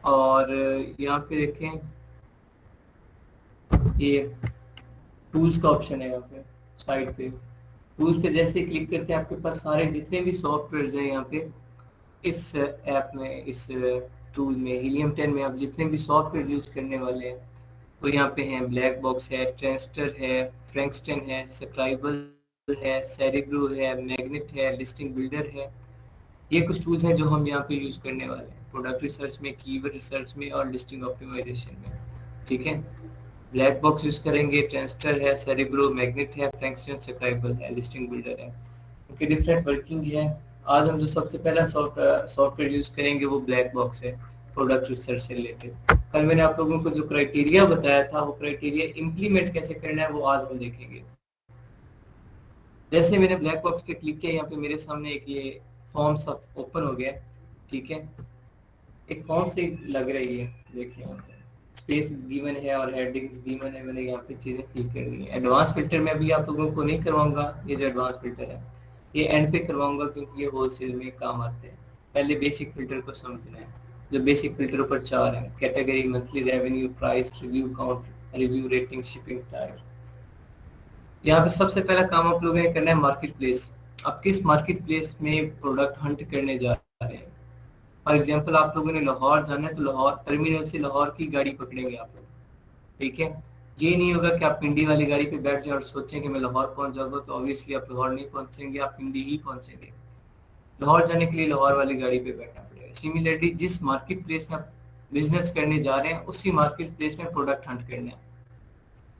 और यहाँ पे देखें ये टूल्स का ऑप्शन है। यहाँ पे साइड पे टूल पे जैसे ही क्लिक करते हैं आपके पास सारे जितने भी सॉफ्टवेयर हैं यहाँ पे इस ऐप में, इस टूल में हीलियम 10 में आप जितने भी सॉफ्टवेयर यूज करने वाले हैं तो यहाँ पे हैं। ब्लैक बॉक्स है, ट्रांजिस्टर है, फ्रैंकस्टन है, स्क्राइबल है, सेरिब्रो है, मैग्नेट है, लिस्टिंग बिल्डर है। ये कुछ टूल्स हैं जो हम यहाँ पे यूज करने वाले हैं प्रोडक्ट रिसर्च में, कीवर्ड रिसर्च में और लिस्टिंग ऑप्टिमाइजेशन में। ठीक है, ब्लैक बॉक्स यूज करेंगे, ट्रांजिस्टर है, सेरिब्रो, मैग्नेट है, फ्रैंकस्टन, स्क्राइबल है, लिस्टिंग बिल्डर है। उनकी डिफरेंट वर्किंग है। आज हम जो सबसे पहला सॉफ्टवेयर यूज करेंगे वो ब्लैक बॉक्स है प्रोडक्ट रिसर्च से रिलेटेड। कल मैंने आप लोगों को जो क्राइटेरिया बताया था वो क्राइटेरिया इम्प्लीमेंट कैसे करना है वो आज हम देखेंगे। जैसे मैंने ब्लैक बॉक्स पे क्लिक किया यहाँ पे मेरे सामने एक ये फॉर्म सब ओपन हो गया। ठीक है, एक फॉर्म से लग रही है, देखिए यहाँ पे स्पेस गिवन है और हेडिंग्स गिवन है। मैंने यहाँ पे चीजें फिल करनी है। एडवांस फिल्टर में भी आप लोगों को नहीं करवाऊंगा, ये जो एडवांस फिल्टर है ये एंड पे करवाऊंगा क्योंकि ये होलसेल में काम आते हैं। पहले बेसिक फिल्टर को समझना है। जो बेसिक फिल्टर ऊपर 4 है, category, monthly revenue, price, review count, review rating, shipping type. यहाँ पे सबसे पहला काम आप लोगों ने करना है मार्केट प्लेस। आप किस मार्केट प्लेस में प्रोडक्ट हंट करने जा रहे हैं। फॉर एग्जाम्पल आप लोगों ने लाहौर जाना है तो लाहौर टर्मिनल से लाहौर की गाड़ी पकड़ेंगे आप लोग। ठीक है, ये नहीं होगा कि आप पिंडी वाली गाड़ी पे बैठ जाए और सोचें कि मैं लाहौर पहुंच जाऊंगा, तो ऑब्वियसली आप लाहौर नहीं पहुंचेंगे, आप पिंडी ही पहुंचेंगे। लाहौर जाने के लिए लाहौर वाली गाड़ी पे बैठना पड़ेगा। सिमिलरली जिस मार्केट प्लेस में आप बिजनेस करने जा रहे हैं उसी मार्केट प्लेस में प्रोडक्ट हंट करना है।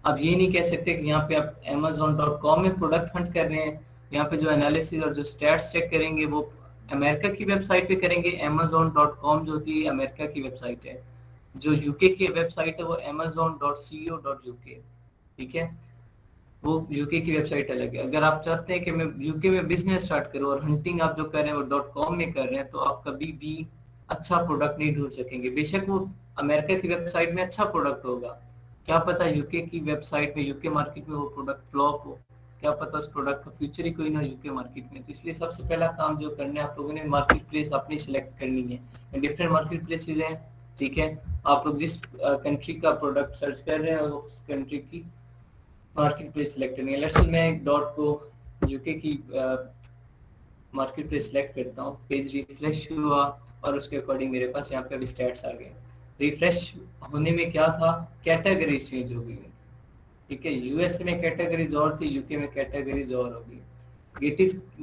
अब ये नहीं कह सकते कि यहाँ पे आप amazon.com में प्रोडक्ट हंट कर रहे हैं। यहाँ पे जो एनालिसिस और जो स्टैट्स चेक करेंगे वो अमेरिका की वेबसाइट पे करेंगे। amazon.com जो होती है अमेरिका की वेबसाइट है, जो यूके की वेबसाइट है वो amazon.co.uk। ठीक है, वो यूके की वेबसाइट अलग है। अगर आप चाहते हैं कि मैं यूके में बिजनेस स्टार्ट करूं और हंटिंग आप जो कर रहे हैं वो .com में कर रहे हैं तो आप कभी भी अच्छा प्रोडक्ट नहीं ढूंढ सकेंगे। बेशक वो अमेरिका की वेबसाइट में अच्छा प्रोडक्ट होगा, क्या पता यूके की वेबसाइट में, यूके मार्केट में वो प्रोडक्ट फ्लॉप हो। क्या पता उस प्रोडक्ट का फ्यूचर ही कोई ना यूके मार्केट में। तो इसलिए सबसे पहला काम जो करना है आप लोगों ने मार्केट प्लेस अपनी सिलेक्ट करनी है। डिफरेंट मार्केट प्लेसेज हैं। ठीक है, आप लोग जिस कंट्री का प्रोडक्ट सर्च कर रहे हैं उस कंट्री की मार्केट प्लेस सिलेक्ट करनी है। लेट्स से मैं एक डॉट को यूके की मार्केट प्लेस सिलेक्ट करता हूँ। पेज रिफ्रेश हुआ और उसके अकॉर्डिंग मेरे पास यहाँ पे अभी स्टैट्स आ गए। रिफ्रेश होने में क्या था, कैटेगरीज चेंज हो गई। ठीक है, यूएसए में कैटेगरीज और थी, यूके में कैटेगरीज और होगी।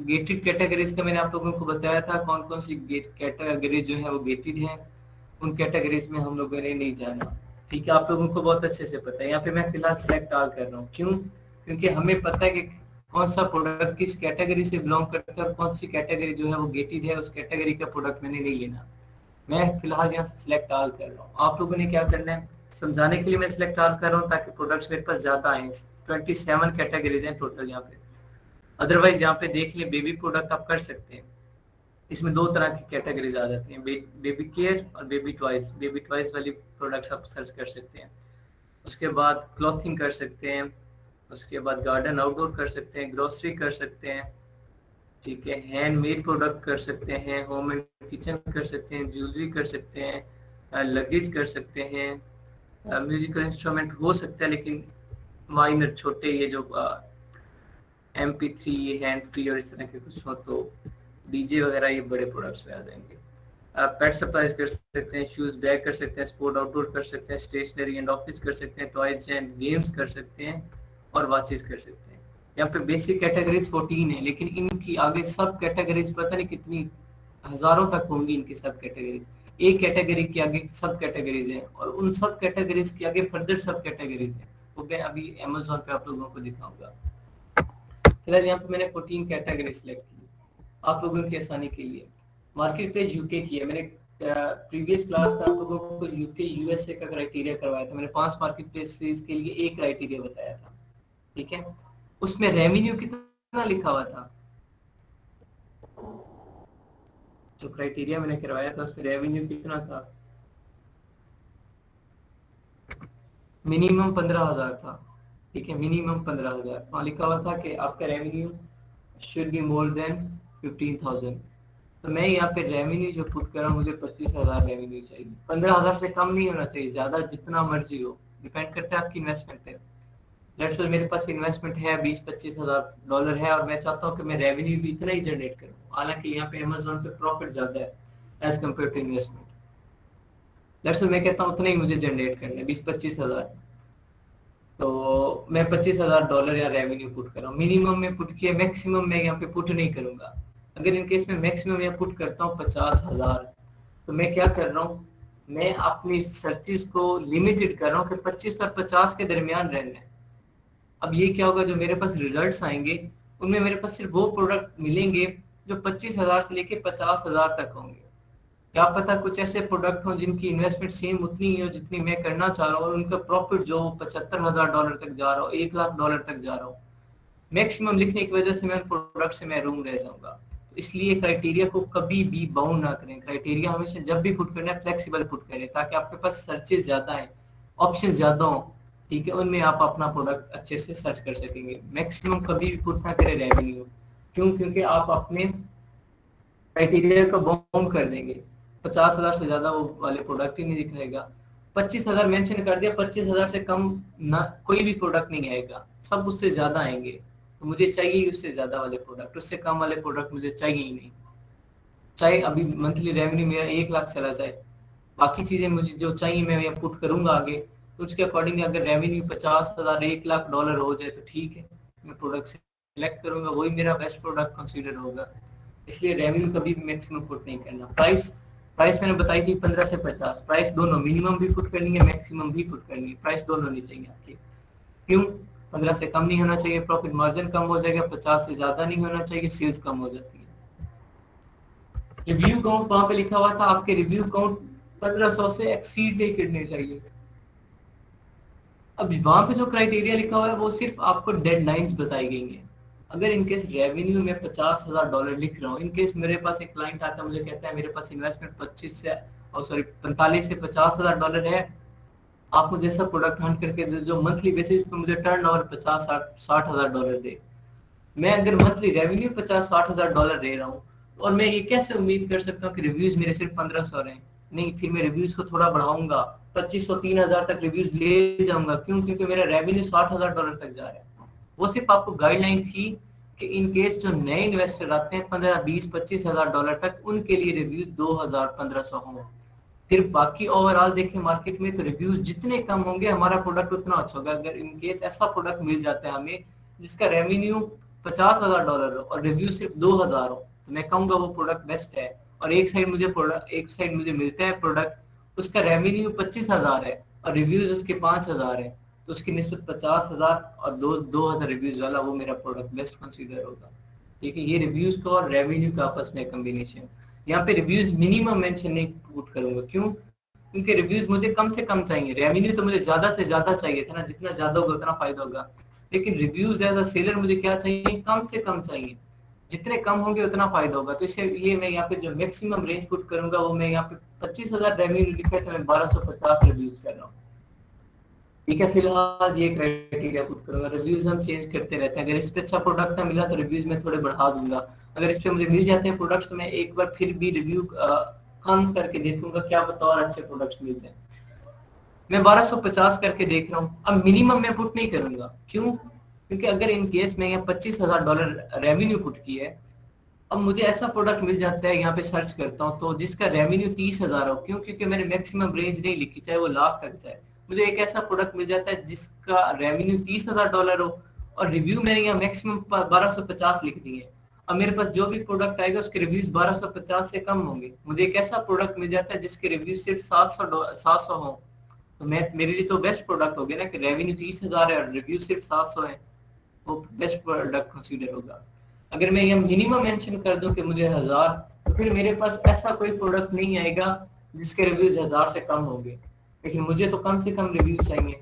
गेटेड कैटेगरीज का मैंने आप लोगों को बताया था कौन कौन सी कैटेगरीज जो है वो गेटेड है। उन कैटेगरीज में हम लोगों ने नहीं जाना। ठीक है, आप लोगों को बहुत अच्छे से पता है। यहाँ पे मैं फिलहाल सिलेक्ट ऑल कर रहा हूँ, क्यों? क्योंकि हमें पता है कि कौन सा प्रोडक्ट किस कैटेगरी से बिलोंग करता है और कौन सी कैटेगरी जो है वो गेटेड है, उस कैटेगरी का प्रोडक्ट मैंने नहीं लेना। मैं फिलहाल यहाँ सिलेक्ट ऑल कर रहा हूँ। आप लोगों ने क्या करना है, समझाने के लिए मैं सिलेक्ट ऑल कर रहा हूँ ताकि प्रोडक्ट्स मेरे पास ज्यादा आए। 27 कैटेगरीज हैं टोटल यहाँ पे। अदरवाइज यहाँ पे देख लें बेबी प्रोडक्ट आप कर सकते हैं। इसमें 2 तरह की कैटेगरीज आ जाती हैं, बेबी केयर और बेबी टॉयज। बेबी टॉयज वाली प्रोडक्ट्स आप सर्च कर सकते हैं। उसके बाद क्लॉथिंग कर सकते हैं। उसके बाद गार्डन आउटडोर कर सकते हैं, ग्रोसरी कर सकते हैं। ठीक है, हैंडमेड प्रोडक्ट कर सकते हैं, होम एंड किचन कर सकते हैं, ज्वेलरी कर सकते हैं, लगेज कर सकते हैं, म्यूजिकल इंस्ट्रूमेंट हो सकता है लेकिन माइनर छोटे, ये जो MP3 हैंड फ्री और इस तरह के कुछ हो तो डीजे वगैरह ये बड़े प्रोडक्ट्स में आ जाएंगे। आप पेट सप्लाईज कर सकते हैं, शूज बैग कर सकते हैं, स्पोर्ट आउटडोर कर सकते हैं, स्टेशनरी एंड ऑफिस कर सकते हैं, टॉयज एंड गेम्स कर सकते हैं और वॉचेस कर सकते हैं। यहाँ पे बेसिक कैटेगरीज 14 है लेकिन इनकी आगे सब कैटेगरीज पता नहीं कितनी हजारों तक होंगी इनकी सब कैटेगरीज। एक कैटेगरी के आगे सब कैटेगरीज हैं और उन सब कैटेगरीज के आगे फर्दर सब कैटेगरीज हैं। वो मैं अभी अमेजोन पे आप लोगों को दिखाऊंगा। फिलहाल यहाँ पे मैंने 14 कैटेगरी सिलेक्ट की आप लोगों की आसानी के लिए। मार्केट प्लेस यूके की है। मैंने प्रीवियस क्लास में आप लोगों को यूके यूएसए का क्राइटेरिया करवाया था। मैंने 5 मार्केट प्लेसेस के लिए एक क्राइटेरिया बताया था। ठीक है, उसमें रेवेन्यू कितना लिखा हुआ था, जो क्राइटेरिया मैंने करवाया था उसमें रेवेन्यू कितना था, मिनिमम 15,000 था। ठीक है, मिनिमम 15,000 वहां लिखा हुआ था कि आपका revenue should be more than 15,000। तो मैं यहाँ पे रेवेन्यू जो पुट कर रहा हूँ, मुझे 25,000 रेवेन्यू चाहिए, 15,000 से कम नहीं होना चाहिए, ज्यादा जितना मर्जी हो, डिपेंड करता है आपकी इन्वेस्टमेंट पे। लेट्स सपोज मेरे पास इन्वेस्टमेंट है 20-25,000 डॉलर है और मैं चाहता हूँ कि मैं रेवेन्यू भी इतना ही जनरेट करूँ, हालांकि यहाँ पे अमेजोन पे प्रॉफिट ज्यादा है as compare to investment. Let's suppose मैं कहता हूँ उतना ही मुझे जनरेट करना है 20-25,000, तो मैं 25,000 डॉलर या रेवेन्यू पुट कर रहा हूँ, मिनिमम में पुट किया, मैक्सिमम मैं यहाँ पे पुट नहीं करूंगा। अगर इन केस में मैक्सिमम या पुट करता हूँ 50,000, तो मैं क्या कर रहा हूँ, मैं अपनी सर्चेस को लिमिटेड कर रहा हूँ कि 25 और 50 के दरमियान रहना है। अब ये क्या होगा, जो मेरे पास रिजल्ट्स आएंगे उनमें मेरे पास सिर्फ वो प्रोडक्ट मिलेंगे जो 25,000 से लेके 50,000 तक होंगे। क्या पता कुछ ऐसे प्रोडक्ट हो जिनकी इन्वेस्टमेंट सेम उतनी ही हो जितनी मैं करना चाह रहा हूँ और उनका प्रॉफिट जो 75,000 डॉलर तक जा रहा हो, 1 लाख डॉलर तक जा रहा हो। मैक्सिमम लिखने की वजह से मैं प्रोडक्ट से महरूम रह जाऊंगा। तो इसलिए क्राइटेरिया को कभी भी बाउंड ना करें, क्राइटेरिया हमेशा जब भी पुट करना है फ्लेक्सिबल पुट करें, ताकि आपके पास सर्चेस ज्यादा है, ऑप्शन ज्यादा हो, ठीक है, उनमें आप अपना प्रोडक्ट अच्छे से सर्च कर सकेंगे। मैक्सिमम कभी भी पुट ना करें रेवेन्यू, क्यों, क्योंकि आप अपने क्राइटेरिया को बाउंड कर देंगे, 50,000 से ज्यादा वो वाले प्रोडक्ट ही नहीं दिखाएगा। 25,000 मेंशन कर दिया, 25,000 से कम ना कोई भी प्रोडक्ट नहीं आएगा, सब उससे ज्यादा आएंगे। तो मुझे चाहिए उससे ज्यादा वाले प्रोडक्ट, उससे कम वाले प्रोडक्ट मुझे चाहिए ही नहीं। चाहे अभी मंथली रेवेन्यू मेरा 1 लाख चला जाए, बाकी चीजें मुझे जो चाहिए मैं ये पुट करूंगा आगे, तो उसके अकॉर्डिंग अगर रेवेन्यू 50,000 1 लाख डॉलर हो जाए तो ठीक है, मैं प्रोडक्ट सिलेक्ट करूंगा, वही मेरा बेस्ट प्रोडक्ट कंसीडर होगा। इसलिए रेवेन्यू कभी भी मैक्सिमम पुट नहीं करना। प्राइस प्राइस मैंने बताई थी 15 से 50, प्राइस दोनों, मिनिमम भी पुट करनी है, मैक्सिमम भी पुट करनी है, प्राइस दोनों नहीं चाहिए आपकी। क्यों, 15 से कम नहीं होना चाहिए, प्रॉफिट मार्जिन कम हो जाएगा, 50 से ज्यादा नहीं होना चाहिए, सेल्स कम हो जाती है। रिव्यू काउंट वहां पे लिखा हुआ था, आपके रिव्यू काउंट 1500 से एक्सीड नहीं करने चाहिए। अब वहां पे जो क्राइटेरिया लिखा हुआ है वो सिर्फ आपको डेडलाइंस बताई गई है। अगर इनकेस रेवेन्यू में 50,000 डॉलर लिख रहा हूँ, इनकेस मेरे पास एक क्लाइंट आता है मुझे कहता है मेरे पास इन्वेस्टमेंट 25 से 45 से 50,000 डॉलर है, आप मुझे ऐसा प्रोडक्ट हंट करके दे जो मंथली बेसिस पे मुझे टर्न ओवर 50-60 हजार डॉलर दे। मैं अगर मंथली रेवेन्यू 50-60 हजार डॉलर दे रहा हूँ और मैं ये कैसे उम्मीद कर सकता हूँ कि रिव्यूज मेरे सिर्फ 1500 रहे? नहीं, फिर मैं रिव्यूज को थोड़ा बढ़ाऊंगा, 2500-3000 तक रिव्यूज ले जाऊंगा। क्यों, क्योंकि मेरा रेवेन्यू 60,000 डॉलर तक जा रहा है। वो सिर्फ आपको गाइडलाइन थी कि इन केस जो नए इन्वेस्टर आते हैं 15-20-25 हजार डॉलर तक, उनके लिए रिव्यूज 2000-1500 हों। फिर बाकी ओवरऑल देखें मार्केट में तो रिव्यूज जितने कम होंगे हमारा प्रोडक्ट उतना अच्छा होगा। अगर इन केस ऐसा प्रोडक्ट मिल जाता है हमें जिसका रेवेन्यू 50,000 डॉलर हो और रिव्यू सिर्फ 2,000 हो, तो मैं कहूंगा वो प्रोडक्ट बेस्ट है। और एक साइड मुझे मिलता है प्रोडक्ट उसका रेवेन्यू 25,000 है और रिव्यूज उसके 5,000 है, तो उसकी निस्बत 50,000 और 2,000 रिव्यूज वाला वो मेरा प्रोडक्ट बेस्ट कंसीडर होगा। ठीक है, ये रिव्यूज का और रेवेन्यू का आपस में कॉम्बिनेशन। यहाँ पे रिव्यूज मिनिमम मेंशन नहीं पुट करूंगा, क्यों, क्योंकि रिव्यूज मुझे कम से कम चाहिए, रेवेन्यू तो मुझे ज्यादा से ज्यादा चाहिए था ना, जितना ज्यादा होगा उतना फायदा होगा। लेकिन रिव्यूज एज अ सेलर मुझे क्या चाहिए, कम से कम चाहिए, जितने कम होंगे उतना फायदा होगा। तो इसलिए मैं यहाँ पे जो मैक्सिमम रेंज पुट करूंगा वो मैं यहाँ पे 25,000 रेवेन्यू लिखा है तो मैं 1250 रिव्यूज कर रहा हूँ। ठीक है, फिलहाल ये क्राइटेरिया पुट करूंगा। रिव्यूज हम चेंज करते रहते हैं, अगर इस पे अच्छा प्रोडक्ट ना मिला तो रिव्यूज में थोड़े बढ़ा दूंगा, अगर इस पे मुझे मिल जाते हैं प्रोडक्ट्स तो मैं एक बार फिर भी रिव्यू कम करके देखूंगा, क्या पता और अच्छे प्रोडक्ट्स मिल जाए। मैं 1250 करके देख रहा हूँ, अब मिनिमम मैं पुट नहीं करूंगा। क्यों, क्योंकि अगर इन केस में यहाँ 25,000 डॉलर रेवेन्यू पुट की है, अब मुझे ऐसा प्रोडक्ट मिल जाता है, यहाँ पे सर्च करता हूँ तो जिसका रेवेन्यू 30,000 हो, क्यों, क्योंकि मैंने मैक्सिमम रेंज नहीं लिखी, चाहे वो लाख तक जाए, मुझे एक ऐसा प्रोडक्ट मिल जाता है जिसका रेवेन्यू 30,000 डॉलर हो और रिव्यू मैंने यहाँ मैक्सिमम 1250 लिख दी है। अब मेरे पास जो भी प्रोडक्ट आएगा उसके रिव्यूज 1250 से कम होंगे, मुझे एक ऐसा प्रोडक्ट मिल जाता है जिसके रिव्यू सिर्फ 700 हो, तो मैं मेरे लिए तो बेस्ट प्रोडक्ट हो गया ना कि रेवेन्यू 30,000 है और रिव्यू सिर्फ 700 है, वो बेस्ट प्रोडक्ट कंसीडर होगा। अगर मैं ये मिनिमम मेंशन कर दूं कि मुझे 1000, तो फिर मेरे पास ऐसा कोई प्रोडक्ट नहीं आएगा जिसके रिव्यूज 1000 से कम होंगे, लेकिन मुझे तो कम से कम रिव्यूज चाहिए।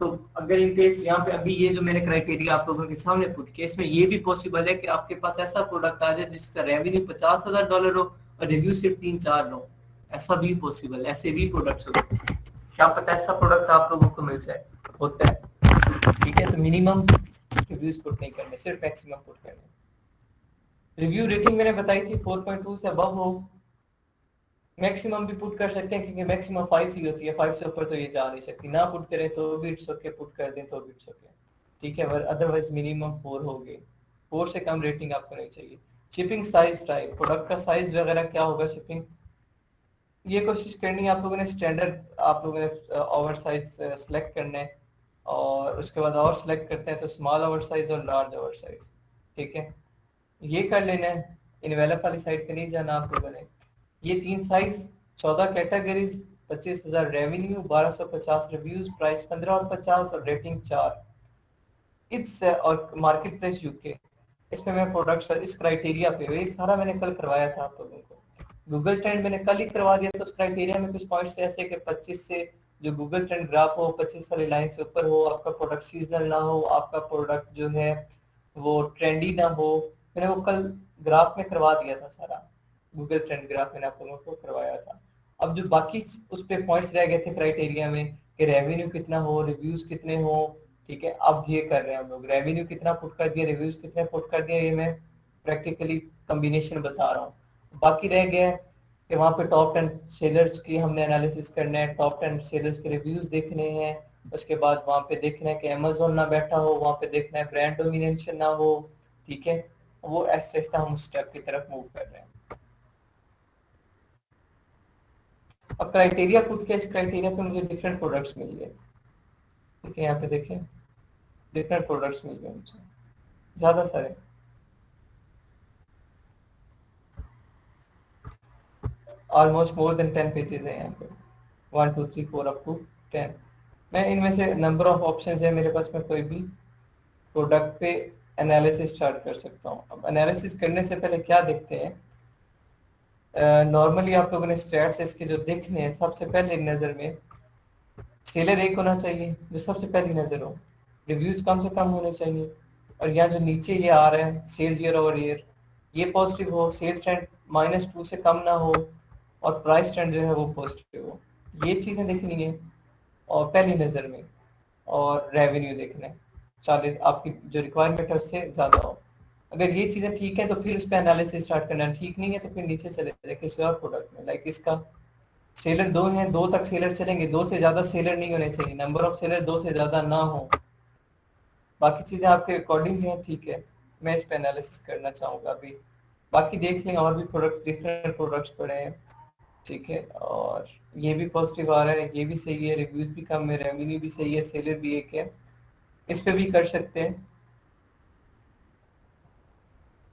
तो अगर इन केस यहाँ पे अभी ये जो मैंने क्राइटेरिया आप लोगों के सामने पुट किया, इसमें ये भी पॉसिबल है कि आपके पास ऐसा प्रोडक्ट आ जाए जिसका रेवेन्यू 50,000 डॉलर हो और रिव्यू सिर्फ 3-4 हो, ऐसा भी पॉसिबल, ऐसे भी प्रोडक्ट्स होते हैं, क्या पता ऐसा प्रोडक्ट आप लोगों को मिल जाए, होता है। ठीक है, तो मिनिमम रिव्यूज पुट नहीं करने, सिर्फ मैक्सिमम पुट करने। रिव्यू रेटिंग मैंने बताई थी 4.2 से अबव हो, मैक्सिमम भी पुट कर सकते हैं क्योंकि मैक्सिमम 5 ही होती है, 5 से ऊपर तो ये जा नहीं सकती, ना पुट करें तो भी इट्स ओके, पुट कर दें तो भी इट्स ओके, ठीक है, पर अदरवाइज मिनिमम 4 हो गई, 4 से कम रेटिंग आपको नहीं चाहिए। शिपिंग साइज टाइप, प्रोडक्ट का साइज वगैरह क्या होगा शिपिंग, ये कोशिश करनी है आप लोगों ने स्टैंडर्ड, आप लोगों ने ओवर साइज सेलेक्ट करना है, और उसके बाद और सेलेक्ट करते हैं तो स्मॉल ओवर साइज और लार्ज ओवर साइज, ठीक है, ये कर लेना है। इनवेलप वाली साइड पे नहीं जाना आप लोगों ने। ये 3 size, 14 categories, 25,000 revenue, 1250 reviews, price 15 और 50 और रेटिंग 4, इट्स और मार्केट प्लेस यूके। इसमें मैं प्रोडक्ट इस क्राइटेरिया पे, ये सारा मैंने कल करवाया था आप लोगों को, गूगल ट्रेंड मैंने कल ही करवा दिया, तो उस क्राइटेरिया में कुछ पॉइंट्स ऐसे कि 25 से जो गूगल ट्रेंड ग्राफ हो 25 वाली लाइन से ऊपर हो, आपका प्रोडक्ट सीजनल ना हो, आपका प्रोडक्ट जो है वो ट्रेंडी ना हो, मैंने वो कल ग्राफ में करवा दिया था सारा, गूगल ट्रेंड ग्राफ मैंने आप लोगों को करवाया था। अब जो बाकी उस पे पॉइंट्स रह गए थे क्राइटेरिया में कि रेवेन्यू कितना हो, रिव्यूज कितने हो, ठीक है, अब ये कर रहे हैं हम लोग, रेवेन्यू कितना पुट कर दिया, रिव्यूज कितने पुट कर दिया, ये मैं प्रैक्टिकली कॉम्बिनेशन बता रहा हूँ। बाकी रह गया है कि वहाँ पे टॉप 10 सेलर्स की हमने एनालिसिस करना है, टॉप 10 सेलर्स के रिव्यूज देखने हैं, उसके बाद वहाँ पे देखना है कि अमेजोन ना बैठा हो, वहाँ पे देखना है ब्रांड डोमिनेशन ना हो, ठीक है, वो ऐसे ऐसे हम स्टेप की तरफ मूव कर रहे हैं। अब क्राइटेरिया पुट किया, इस क्राइटेरिया पे मुझे डिफरेंट प्रोडक्ट्स मिल गए, ठीक है, यहाँ पे देखें डिफरेंट प्रोडक्ट्स मिल गए मुझे, ज्यादा सारे, ऑलमोस्ट मोर देन 10 पेजेस है यहाँ पे, 1 2 3 4 अप टू 10। मैं इनमें से नंबर ऑफ ऑप्शंस है मेरे पास, मैं कोई भी प्रोडक्ट पे एनालिसिस स्टार्ट कर सकता हूँ। अब एनालिसिस करने से पहले क्या देखते हैं, नॉर्मली आप लोगों ने स्टैट्स इसके जो देखने हैं, सबसे पहले नज़र में सेलर एक होना चाहिए जो सबसे पहली नज़र हो, रिव्यूज कम से कम होने चाहिए, और यहाँ जो नीचे ये आ रहा है सेल ईयर ओवर ईयर, ये पॉजिटिव हो, सेल ट्रेंड -2 से कम ना हो, और प्राइस ट्रेंड जो है वो पॉजिटिव हो, ये चीज़ें देखनी है और पहली नज़र में, और रेवेन्यू देखना है 40, आपकी जो रिक्वायरमेंट है उससे ज़्यादा हो। अगर ये चीज़ें ठीक है तो फिर उस पर एनालिसिस स्टार्ट करना है, ठीक नहीं है तो फिर नीचे चले जाए किसी और प्रोडक्ट में, लाइक इसका सेलर 2 हैं, 2 तक सेलर चलेंगे, 2 से ज़्यादा सेलर नहीं होने चाहिए, नंबर ऑफ सेलर 2 से ज़्यादा ना हो, बाकी चीज़ें आपके अकॉर्डिंग हैं, ठीक है, मैं इस पर एनालिसिस करना चाहूँगा अभी। बाकी देख लें और भी प्रोडक्ट्स, डिफरेंट प्रोडक्ट्स पड़े हैं, ठीक है, और ये भी पॉजिटिव आ रहा है, ये भी सही है, रिव्यूज भी कम है, रेवेन्यू भी सही है, सेलर भी एक है, इस पे भी कर सकते हैं,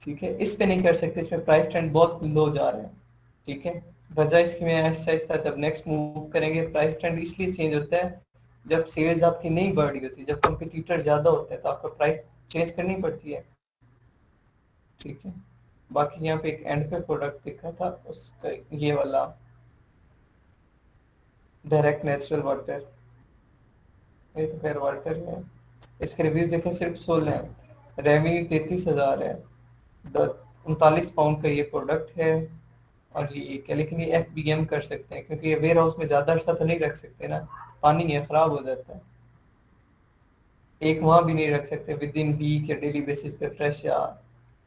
ठीक है, इस पे नहीं कर सकते, इसमें प्राइस ट्रेंड बहुत लो जा रहे हैं, ठीक है, वजह इसकी मैं ऐसा ऐसा जब नेक्स्ट मूव करेंगे, प्राइस ट्रेंड इसलिए चेंज होता है जब सेल्स आपकी नहीं बढ़ रही होती, जब कंपटीटर ज्यादा होते हैं तो आपको प्राइस चेंज करनी पड़ती है, ठीक है। बाकी यहाँ पे एक एंड पे प्रोडक्ट दिखा था उसका, ये वाला डायरेक्ट नेचुरल वाटर, ये तो खैर वाटर है, इसके रिव्यूज देखें सिर्फ 16 है, रेवेन्यू 33,000 है, 39 पाउंड का ये प्रोडक्ट है, और ये एक है, लेकिन ये FBM कर सकते हैं क्योंकि ये वेयर हाउस में ज्यादा अरसा तो नहीं रख सकते ना, पानी है खराब हो जाता है, एक वहां भी नहीं रख सकते, विद इन वीक या डेली बेसिस पे फ्रेश, या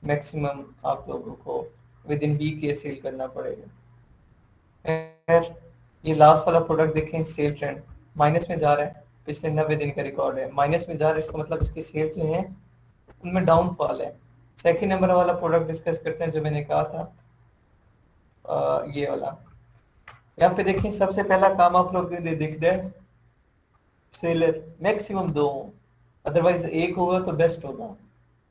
मैक्सिमम आप लोगों को विद इन वीक ये सेल करना पड़ेगा। खैर ये लास्ट वाला प्रोडक्ट देखें, सेल ट्रेंड माइनस में जा रहा है, पिछले 90 दिन का रिकॉर्ड है, माइनस में जा रहा है, इसका मतलब इसकी सेल जो है उनमें डाउनफॉल है। सेकंड नंबर वाला प्रोडक्ट डिस्कस करते हैं जो मैंने कहा था, ये वाला, यहाँ पे देखिए सबसे पहला काम आप लोग ने दिख रहा है, सेलर मैक्सिमम 2 हो, अदरवाइज एक होगा तो बेस्ट होगा,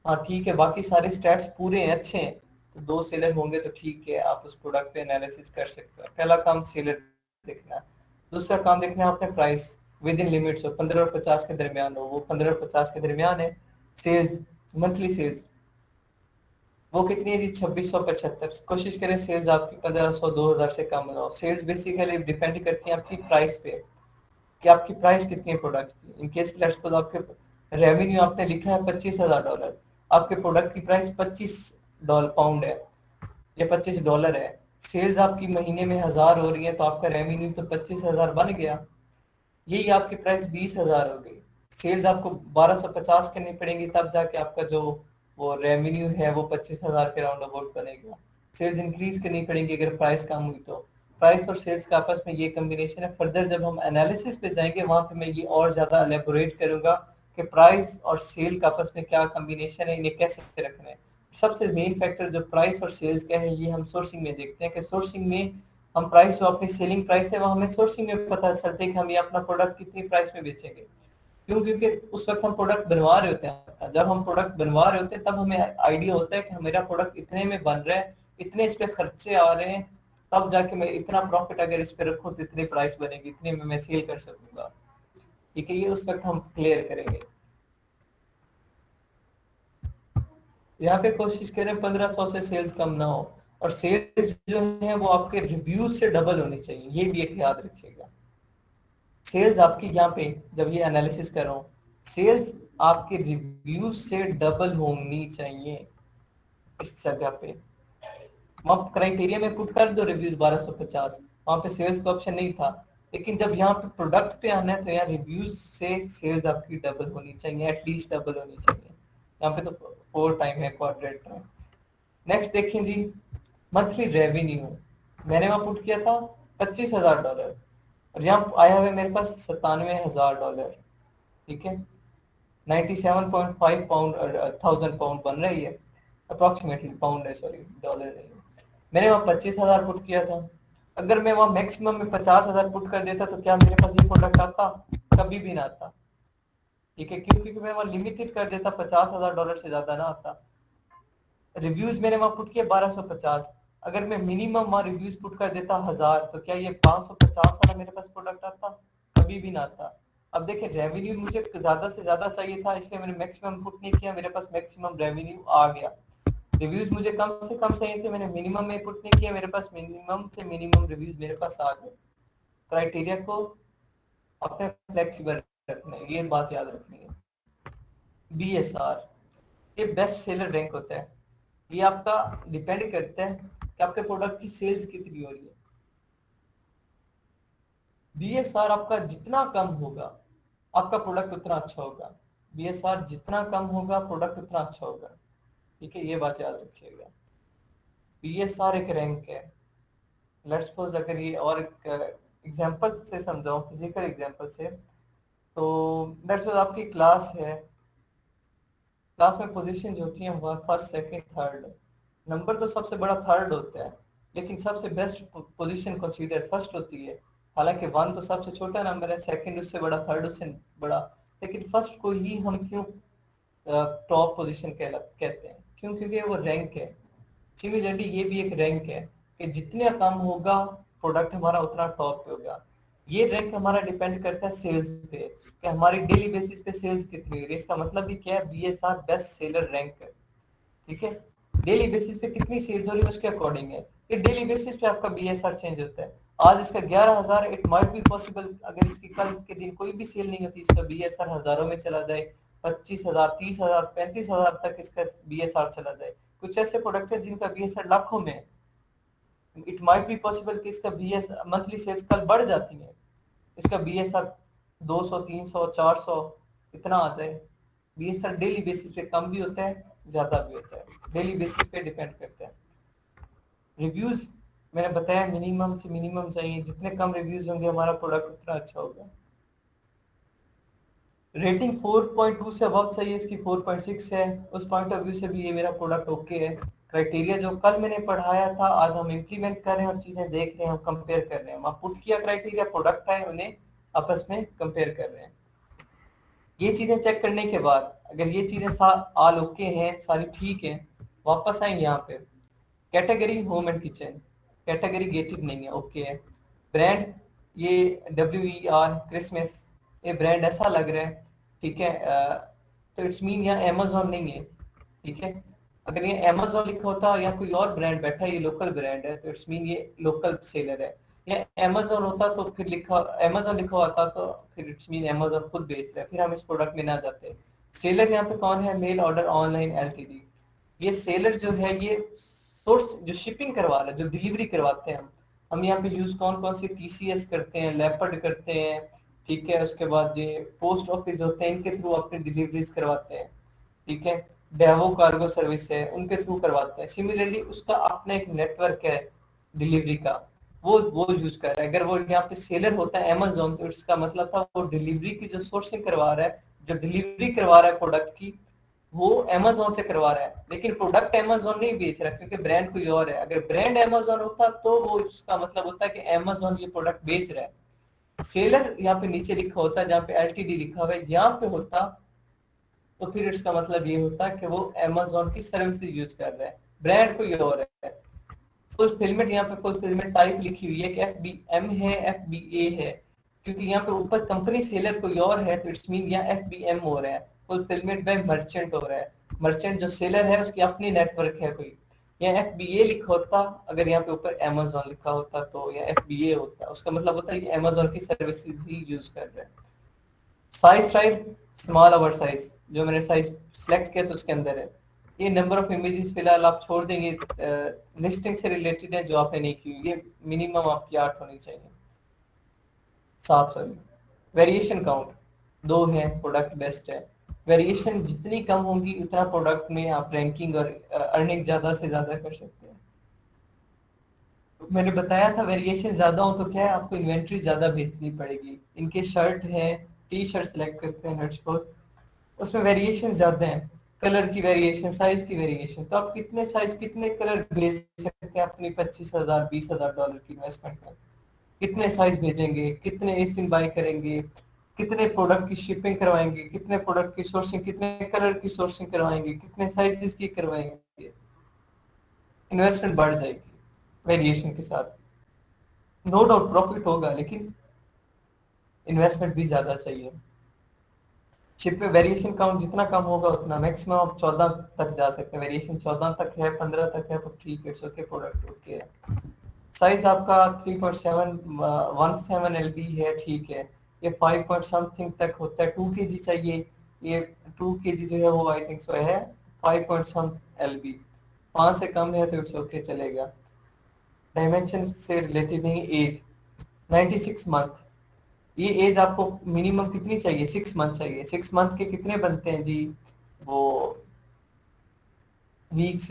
हाँ ठीक है, बाकी सारे स्टैट्स पूरे हैं, अच्छे हैं, तो 2 सेलर होंगे तो ठीक है, आप उस प्रोडक्ट पे एनालिसिस कर सकते हो। पहला काम सेलर देखना, दूसरा काम देखना है आपने प्राइस विद इन लिमिट्स हो, 15 और 50 के दरमियान हो, वो 15 और 50 के दरमियान है। सेल्स, मंथली सेल्स वो कितनी है जी, 2675, कोशिश करें सेल्स आपकी 1500 2000 से कम ना हो। सेल्स बेसिकली डिपेंड करती है आपकी प्राइस पे, कि आपकी प्राइस कितनी है प्रोडक्ट की, इनकेस लेट्स सपोज आपके रेवेन्यू आपने लिखा है $25,000, आपके प्रोडक्ट की प्राइस $25 है या $25 है, सेल्स आपकी महीने में 1000 हो रही है, तो आपका रेवेन्यू तो 25,000 बन गया, यही आपकी प्राइस 20,000 हो गई, सेल्स आपको 1250 करनी पड़ेंगी, तब जाके आपका जो वो रेवेन्यू है वो 25,000 के राउंड अबाउट बनेगा। सेल्स इंक्रीज करनी पड़ेगी अगर प्राइस कम हुई तो। प्राइस और सेल्स का आपस में ये कम्बिनेशन है। फर्दर जब हम एनालिसिस पे जाएंगे वहां पे मैं ये और ज्यादा एलेबोरेट करूंगा कि प्राइस और सेल का आपस में क्या कम्बिनेशन है, इन्हें कैसे रखना है। सबसे मेन फैक्टर जो प्राइस और सेल्स का है ये हम सोर्सिंग में देखते हैं कि सोर्सिंग में हम प्राइस जो अपनी सेलिंग प्राइस है वो हमें सोर्सिंग में पता चलता है कि हम ये अपना प्रोडक्ट कितनी प्राइस में बेचेंगे। क्यों? क्योंकि उस वक्त हम प्रोडक्ट बनवा रहे होते हैं। जब हम प्रोडक्ट बनवा रहे होते हैं तब हमें आइडिया होता है कि मेरा प्रोडक्ट इतने में बन रहा है, इतने इस पे खर्चे आ रहे हैं, तब जाके मैं इतना प्रॉफिट अगर इस पे रखूं तो इतनी प्राइस बनेगी, इतने में मैं सेल कर सकूंगा। ठीक है, ये उस वक्त हम क्लियर करेंगे। यहाँ पे कोशिश करें 1500 से सेल्स कम ना हो, और सेल्स जो है वो आपके रिव्यूज से डबल होनी चाहिए, ये भी एक याद रखिएगा। सेल्स आपकी यहाँ पे जब ये एनालिसिस कर रहा हूँ, सेल्स आपके रिव्यूज से डबल होनी चाहिए इस जगह पे। आप क्राइटेरिया में पुट कर दो रिव्यूज 1250, वहां पे सेल्स का ऑप्शन नहीं था, लेकिन जब यहाँ पे प्रोडक्ट पे आना है तो यहाँ रिव्यूज से सेल्स आपकी डबल होनी चाहिए, एटलीस्ट डबल होनी चाहिए। यहाँ पे तो 4 टाइम है, क्वाड्रेंट है। नेक्स्ट देखिए जी, मंथली रेवेन्यू मैंने वहां पुट किया था $25,000, और यहाँ आया हुआ है मेरे पास $97,000। ठीक है, 97.5 पाउंड, 1000 पाउंड बन रही है अप्रोक्सीमेटली, पाउंड है सॉरी, डॉलर नहीं है। मैंने वहाँ 25,000 पुट किया था। अगर मैं वहाँ मैक्सिमम में 50,000 पुट कर देता तो क्या मेरे पास ये प्रोडक्ट आता? कभी भी ना आता। ठीक है, क्योंकि मैं वहाँ लिमिटेड कर देता, $50,000 से ज्यादा ना आता। रिव्यूज मैंने वहां पुट किया 1250, अगर मैं मिनिमम वहां रिव्यूज पुट कर देता 1000, तो क्या ये 550 वाला मेरे पास प्रोडक्ट आता? कभी भी ना आता। अब देखिए, रेवेन्यू मुझे ज्यादा से ज्यादा चाहिए था, इसलिए मैंने मैक्सिमम पुट नहीं किया, मेरे पास मैक्सिमम रेवेन्यू आ गया। रिव्यूज मुझे कम से कम चाहिए थे, मैंने मिनिमम में पुट नहीं किया, मेरे पास मिनिमम से मिनिमम रिव्यूज मेरे पास आ गए। क्राइटेरिया को अपने फ्लेक्सिबल रखना है, ये बात याद रखनी है। BSR, ये बेस्ट सेलर रैंक होता है। ये आपका डिपेंड करता है कि आपके प्रोडक्ट की सेल्स कितनी हो रही है। BSR आपका जितना कम होगा आपका प्रोडक्ट उतना अच्छा होगा। BSR जितना कम होगा प्रोडक्ट उतना अच्छा होगा। ठीक है, ये बात याद रखिएगा। BSR एक रैंक है। लेट्स सपोज अगर ये और एक एग्जांपल से समझाऊं, फिजिकल एग्जांपल से, तो लेट्स सपोज आपकी क्लास है, क्लास में पोजीशन जो होती है वो फर्स्ट सेकंड थर्ड। नंबर तो सबसे बड़ा थर्ड होता है, लेकिन सबसे बेस्ट पोजीशन कंसीडर फर्स्ट होती है। हालांकि वन तो सबसे छोटा नंबर है, सेकंड उससे बड़ा, थर्ड उससे बड़ा, लेकिन फर्स्ट को ही हम क्यों टॉप पोजीशन कहते हैं? क्यों? क्योंकि वो रैंक है। सिमिलरली ये भी एक रैंक है कि जितने कम होगा प्रोडक्ट हमारा उतना टॉप पे होगा। ये रैंक हमारा डिपेंड करता है सेल्स पे, कि हमारी डेली बेसिस पे सेल्स कितनी हो रही है। इसका मतलब भी क्या है? BSR बेस्ट सेलर रैंक है। ठीक है, डेली बेसिस पे कितनी सेल्स हो रही है उसके अकॉर्डिंग है। ये डेली बेसिस पे आपका BSR चेंज होता है। आज इसका 11,000, इट माइट बी पॉसिबल अगर इसकी कल के दिन कोई भी सेल नहीं होती, इसका BSR हजारों में चला जाए, 25,000, 30,000, 35,000 तक इसका BSR चला जाए। कुछ ऐसे प्रोडक्ट है जिनका BSR लाखों में है। इट माइट बी पॉसिबल कि इसका BSR मंथली सेल्स कल बढ़ जाती है, इसका BSR 200, 300, 400 इतना आ जाए। BSR डेली बेसिस पे कम भी होता है, ज्यादा भी होता है, डेली बेसिस पे डिपेंड करता है। रिव्यूज मैंने बताया मिनिमम से मिनिमम चाहिए, जितने कम रिव्यूज होंगे हमारा प्रोडक्ट उतना अच्छा होगा। रेटिंग 4.2 से अबव चाहिए, इसकी 4.6 है, उस पॉइंट ऑफ व्यू से भी ये मेरा प्रोडक्ट ओके है। क्राइटेरिया जो कल मैंने पढ़ाया था आज हम इम्प्लीमेंट कर रहे हैं और चीजें देख रहे हैं, हम कंपेयर कर रहे हैं। हम पुट किया क्राइटेरिया, प्रोडक्ट है, उन्हें आपस में कंपेयर कर रहे हैं। ये चीजें चेक करने के बाद अगर ये चीजें ऑल ओके हैं, सारी ठीक है, वापस आएंगे यहाँ पे category home and kitchen, category गेटिव नहीं है, ओके है। ब्रांड ये WER क्रिसमस, ये ब्रांड ऐसा लग रहा है, ठीक है, तो इट्स मीन यहाँ अमेजोन नहीं है। ठीक है, अगर ये अमेजोन लिखा होता या कोई और ब्रांड बैठा है, ये लोकल ब्रांड है, तो इट्स मीन ये लोकल सेलर है। या अमेजोन होता तो फिर लिखा अमेजोन लिखा होता तो फिर इट्स मीन अमेजोन खुद बेच रहा है, फिर हम इस प्रोडक्ट में ना जाते। सेलर यहाँ पे कौन है? Mail order online LTD। ये सेलर जो है ये सोर्स जो शिपिंग करवा रहा है, जो डिलीवरी करवाते हैं हम यहाँ पे यूज कौन कौन सी TCS करते हैं, लेपर्ड करते हैं। ठीक है, उसके बाद ये पोस्ट ऑफिस होते हैं, इनके थ्रू अपनी डिलीवरीज करवाते हैं। ठीक है, डेवो कार्गो सर्विस है, उनके थ्रू करवाते हैं। सिमिलरली उसका अपना एक नेटवर्क है डिलीवरी का, वो यूज कर रहा है। अगर वो यहाँ पे सेलर होता है अमेजोन, तो इसका मतलब था वो डिलीवरी की जो सोर्सिंग करवा रहा है, जो डिलीवरी करवा रहा है प्रोडक्ट की, वो अमेजोन से करवा रहा है, लेकिन प्रोडक्ट अमेजोन नहीं बेच रहा क्योंकि ब्रांड कोई और है। अगर ब्रांड अमेजोन होता तो वो उसका मतलब होता है कि अमेजोन ये प्रोडक्ट बेच रहा है। सेलर यहाँ पे नीचे लिखा होता है, जहाँ पे एलटीडी लिखा हुआ है यहाँ पे होता, तो फिर इसका मतलब ये होता है कि वो अमेजोन की सर्विस यूज कर रहा है, ब्रांड कोई और है। फुलफिलमेंट, यहाँ पे फुलफिलमेंट टाइप लिखी हुई है कि FBM है, FBA है, क्योंकि यहाँ पे ऊपर कंपनी सेलर कोई और है, तो इट्स मीन यहाँ FBM हो रहा है, फुलफिलमेंट बाय मर्चेंट हो रहा है। मर्चेंट जो सेलर है उसकी अपनी नेटवर्क है कोई। यहाँ FBA लिखा होता, अगर यहाँ पे ऊपर अमेजोन लिखा होता तो यहाँ FBA होता, उसका मतलब होता है कि अमेजोन की सर्विसेज ही यूज कर रहे हैं। Size type small over size, जो मैंने साइज सिलेक्ट किया तो उसके अंदर है। ये नंबर ऑफ इमेजेस फिलहाल आप छोड़ देंगे, लिस्टिंग से रिलेटेड है जो आपने नहीं की, ये मिनिमम आपकी 8 होनी चाहिए, 7 सॉरी। वेरिएशन काउंट 2 है, प्रोडक्ट बेस्ट है। वेरिएशन जितनी कम होंगी उतना प्रोडक्ट में आप रैंकिंग और अर्निंग ज्यादा से ज्यादा कर सकते हैं। मैंने बताया था वेरिएशन ज्यादा हो तो क्या है, आपको इन्वेंट्री ज्यादा भेजनी पड़ेगी। इनके शर्ट है, टी शर्ट सेलेक्ट करते हैं लेट्स सपोज, उसमें वेरिएशन ज्यादा है, कलर की वेरिएशन, साइज की वेरिएशन, तो आप कितने साइज कितने कलर भेज सकते हैं अपनी 25,000 20,000 डॉलर की इन्वेस्टमेंट में? कितने साइज भेजेंगे, कितने इस दिन बाय करेंगे, कितने प्रोडक्ट की शिपिंग करवाएंगे, कितने प्रोडक्ट की सोर्सिंग, कितने कलर की सोर्सिंग करवाएंगे, कितने साइजेस की करवाएंगे, इन्वेस्टमेंट बढ़ जाएगी वेरिएशन के साथ। नो डाउट प्रॉफिट होगा, लेकिन इन्वेस्टमेंट भी ज्यादा चाहिए। शिप में वेरिएशन काउंट जितना कम होगा उतना मैक्सिमम आप 14 तक जा सकते हैं। वेरिएशन 14 तक है, 15 तक है तो ठीक है, इट्स ओके, प्रोडक्ट ओके है। साइज आपका 3.717 LB है, ठीक है। ये 5 पॉइंट समथिंग तक होता है, 2 kg चाहिए, ये 2 kg जो है वो आई थिंक सो है 5 पॉइंट सम LB। 5 से कम है तो इट्स ओके चलेगा। डायमेंशन से रिलेटेड नहीं, एज 96 मंथ। ये एज आपको मिनिमम कितनी चाहिए? 6 मंथ चाहिए। 6 मंथ के कितने बनते हैं जी? वो वीक्स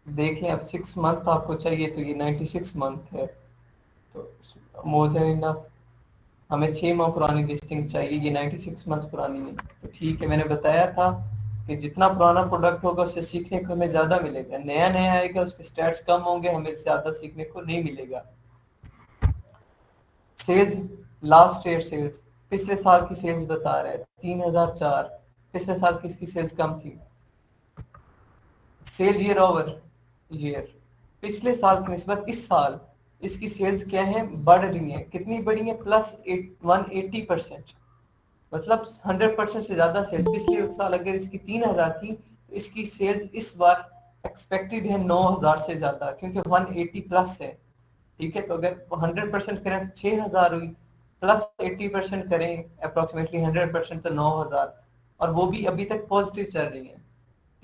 देख लें, अब 6 मंथ आपको चाहिए तो ये 96 मंथ है, तो मोर देन इनफ। हमें 6 माह पुरानी लिस्टिंग चाहिए, ये 96 मंथ पुरानी है, तो ठीक है। मैंने बताया था कि जितना पुराना प्रोडक्ट होगा उससे सीखने को हमें ज्यादा मिलेगा, नया नया आएगा उसके स्टैट्स कम होंगे, हमें ज्यादा सीखने को नहीं मिलेगा। सेल्स, लास्ट ईयर सेल्स, पिछले साल की सेल्स बता रहे हैं 3004। पिछले साल किसकी सेल्स कम थी? सेल ईयर ओवर ईयर, पिछले साल की निस्बत इस साल इसकी सेल्स क्या है? बढ़ रही है। कितनी बढ़ी है? +180%, मतलब 100% से ज्यादा सेल्स। पिछले साल अगर इसकी 3000 थी तो इसकी सेल्स इस बार एक्सपेक्टेड है 9000 से ज्यादा, क्योंकि 180 प्लस है। ठीक है, तो अगर 100% करें तो 6000 हुई, +80% करें अप्रोक्सीमेटली 100% तो 9000, और वो भी अभी तक पॉजिटिव चल रही है।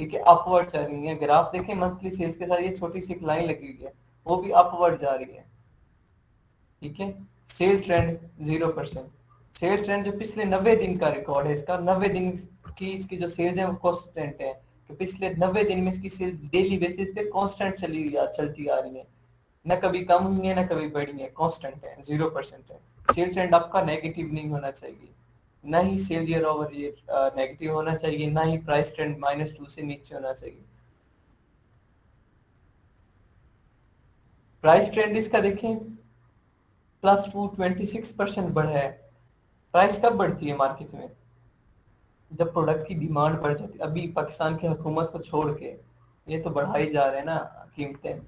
ठीक है, अपवर्ड चल रही है। अगर आप देखें मंथली सेल्स के साथ ये छोटी सी लाइन लगी हुई है, वो भी अपवर्ड जा रही है। ठीक है, सेल ट्रेंड 0%। सेल ट्रेंड जो पिछले 90 दिन का रिकॉर्ड है इसका, 90 दिन की इसकी जो सेल्स है वो कॉन्स्टेंट है, तो पिछले 90 दिन में इसकी सेल्स डेली बेसिस पे कांस्टेंट चलती आ रही है, न कभी कम हुई है न कभी बढ़ी है, कांस्टेंट है, 0% है। सेल ट्रेंड आपका नेगेटिव नहीं होना चाहिए, ना ही sale year over year negative होना चाहिए, ना ही प्राइस ट्रेंड -2 से नीचे होना चाहिए। प्राइस ट्रेंड इसका देखें, +226% बढ़ा है। प्राइस कब बढ़ती है मार्केट में? जब प्रोडक्ट की डिमांड बढ़ जाती है। अभी पाकिस्तान की हुकूमत को छोड़ के ये तो बढ़ाई जा रहे हैं ना कीमतें,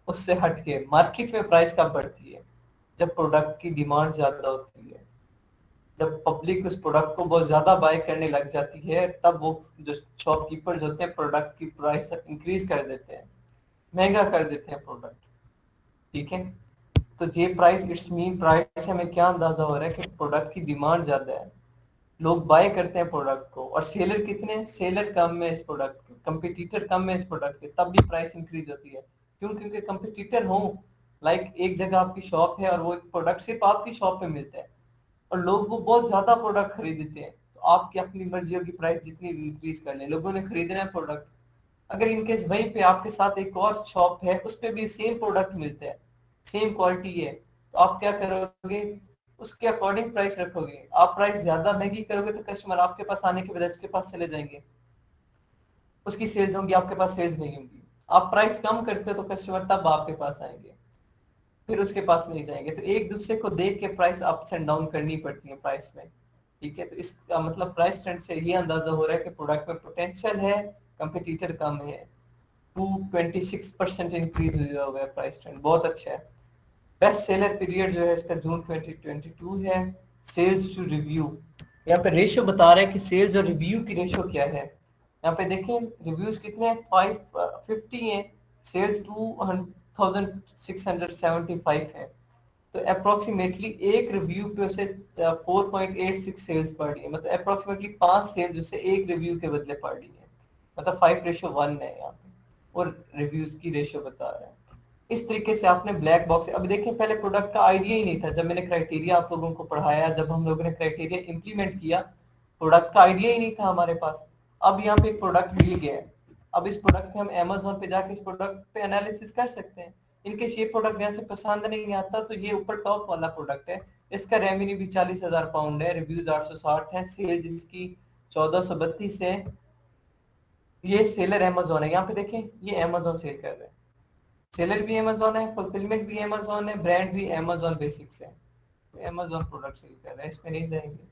उससे हट के मार्केट में प्राइस कब बढ़ती है? जब प्रोडक्ट की डिमांड ज्यादा होती है, जब पब्लिक उस प्रोडक्ट को बहुत ज्यादा बाय करने लग जाती है, तब वो जो शॉपकीपर्स होते हैं प्रोडक्ट की प्राइस इंक्रीज कर देते हैं, महंगा कर देते हैं प्रोडक्ट। ठीक है, तो ये प्राइस, इट्स मीन प्राइस से हमें क्या अंदाजा हो रहा है कि प्रोडक्ट की डिमांड ज्यादा है, लोग बाय करते हैं प्रोडक्ट को, और सेलर कितने हैं? सेलर कम है इस प्रोडक्ट के, कंपटीटर कम है इस प्रोडक्ट के, तब भी प्राइस इंक्रीज होती है। क्यों? क्योंकि कंपटीटर हो, लाइक एक जगह आपकी शॉप है और वो एक प्रोडक्ट सिर्फ आपकी शॉप पे मिलता है और लोग वो बहुत ज्यादा प्रोडक्ट खरीदते हैं, तो आपकी अपनी मर्जी होगी, प्राइस जितनी इंक्रीज कर ले, लोगों ने खरीदना है प्रोडक्ट। अगर इनकेस वहीं पे आपके साथ एक और शॉप है, उस पे भी सेम प्रोडक्ट मिलता है, सेम क्वालिटी है, तो आप क्या करोगे, उसके अकॉर्डिंग प्राइस रखोगे। आप प्राइस ज्यादा महंगी करोगे तो कस्टमर आपके पास आने के बजाय उसके पास चले जाएंगे, उसकी सेल्स होंगी, आपके पास सेल्स नहीं होंगी। आप प्राइस कम करते हो तो कस्टमर तब आपके पास आएंगे, फिर उसके पास नहीं जाएंगे। तो एक दूसरे को देख के प्राइस अप्स एंड डाउन करनी पड़ती है प्राइस में, ठीक है। तो इसका मतलब प्राइस ट्रेंड से ये अंदाजा हो रहा है कि प्रोडक्ट में पोटेंशियल है, कंपटीटर कम है। 226% इंक्रीज हुआ हुआ है प्राइस ट्रेंड, बहुत अच्छा है। बेस्ट सेलर पीरियड जो है इसका जून 2022 है। सेल्स टू रिव्यू, यहाँ पे रेशियो बता रहा है कि सेल्स और रिव्यू की रेशियो क्या है। यहाँ पे देखें रिव्यूज कितने हैं, 550 हैं, सेल्स 2675 है। तो अप्रोक्सीमेटली एक रिव्यू पे उसे 4.86 सेल्स पड़ रही है, मतलब अप्रोक्सीमेटली 5 सेल्स उसे एक रिव्यू के बदले पड़ रही है, मतलब 5:1 है यहाँ पे, और रिव्यूज की रेशियो बता रहा है। इस तरीके से आपने ब्लैक बॉक्स, अब देखिए पहले प्रोडक्ट का आइडिया ही नहीं था, जब मैंने क्राइटेरिया आप लोगों को पढ़ाया, जब हम लोगों ने क्राइटेरिया इंप्लीमेंट किया, प्रोडक्ट का आइडिया ही नहीं था हमारे पास। अब यहाँ पे एक प्रोडक्ट मिल गया है, अब इस प्रोडक्ट पे हम अमेजोन पे जाके इस प्रोडक्ट पे एनालिसिस कर सकते हैं। इनके ये प्रोडक्ट यहाँ से पसंद नहीं आता तो ये ऊपर टॉप वाला प्रोडक्ट है, इसका रेवेन्यू भी 40,000 पाउंड है, रिव्यूज 860 है, सेल्स इसकी 1432 है। ये सेलर अमेजोन है, यहाँ पे देखें ये अमेजोन सेल कर रहे हैं, सेलर भी अमेजोन है, फुलफिलमेंट भी अमेजोन है, ब्रांड भी अमेजोन बेसिक्स है, अमेजोन प्रोडक्ट सेल कर रहे हैं, इसमें नहीं जाएंगे।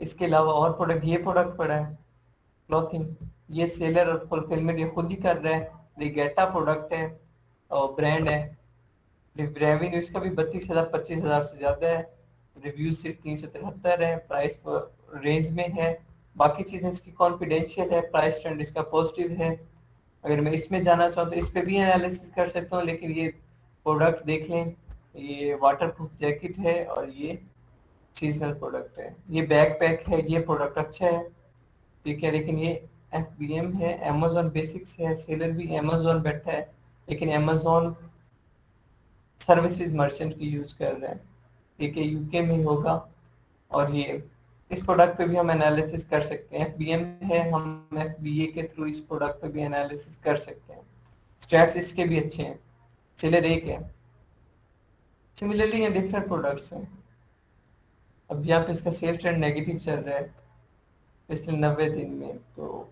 इसके अलावा और प्रोडक्ट, ये प्रोडक्ट पड़ा है क्लॉथिंग, ये सेलर और फुलफिलमेंट ये खुद ही कर रहा है, रिगेटा प्रोडक्ट है और ब्रांड है। रेवेन्यू इसका भी 32,000 25,000 से ज्यादा है, रिव्यू सिर्फ 373 है, प्राइस रेंज में है, बाकी चीजें इसकी कॉन्फिडेंशियल है, प्राइस ट्रेंड इसका पॉजिटिव है। अगर मैं इसमें जाना चाहूँ तो इस पे भी एनालिसिस कर सकता हूँ, लेकिन ये प्रोडक्ट देख लें, ये वाटर प्रूफ जैकेट है और ये सीजनल प्रोडक्ट है, ये बैक पैक है, ये प्रोडक्ट अच्छा है, ठीक है। लेकिन ये FBM है, अमेजोन बेसिक्स है, सेलर भी अमेजोन बैठा है, लेकिन अमेजोन सर्विसेज मर्चेंट की यूज कर रहे हैं, ठीक है, यूके में होगा। और ये इस प्रोडक्ट पे भी हम एनालिसिस कर सकते हैं, FBM है, हम FBA के थ्रू इस प्रोडक्ट पे भी एनालिसिस कर सकते हैं। स्टैट्स इसके भी अच्छे हैं, सेलर एक है। सिमिलरली ये डिफरेंट प्रोडक्ट्स हैं। अब यहाँ पे इसका सेल ट्रेंड नेगेटिव चल रहा है पिछले 90 दिन में, तो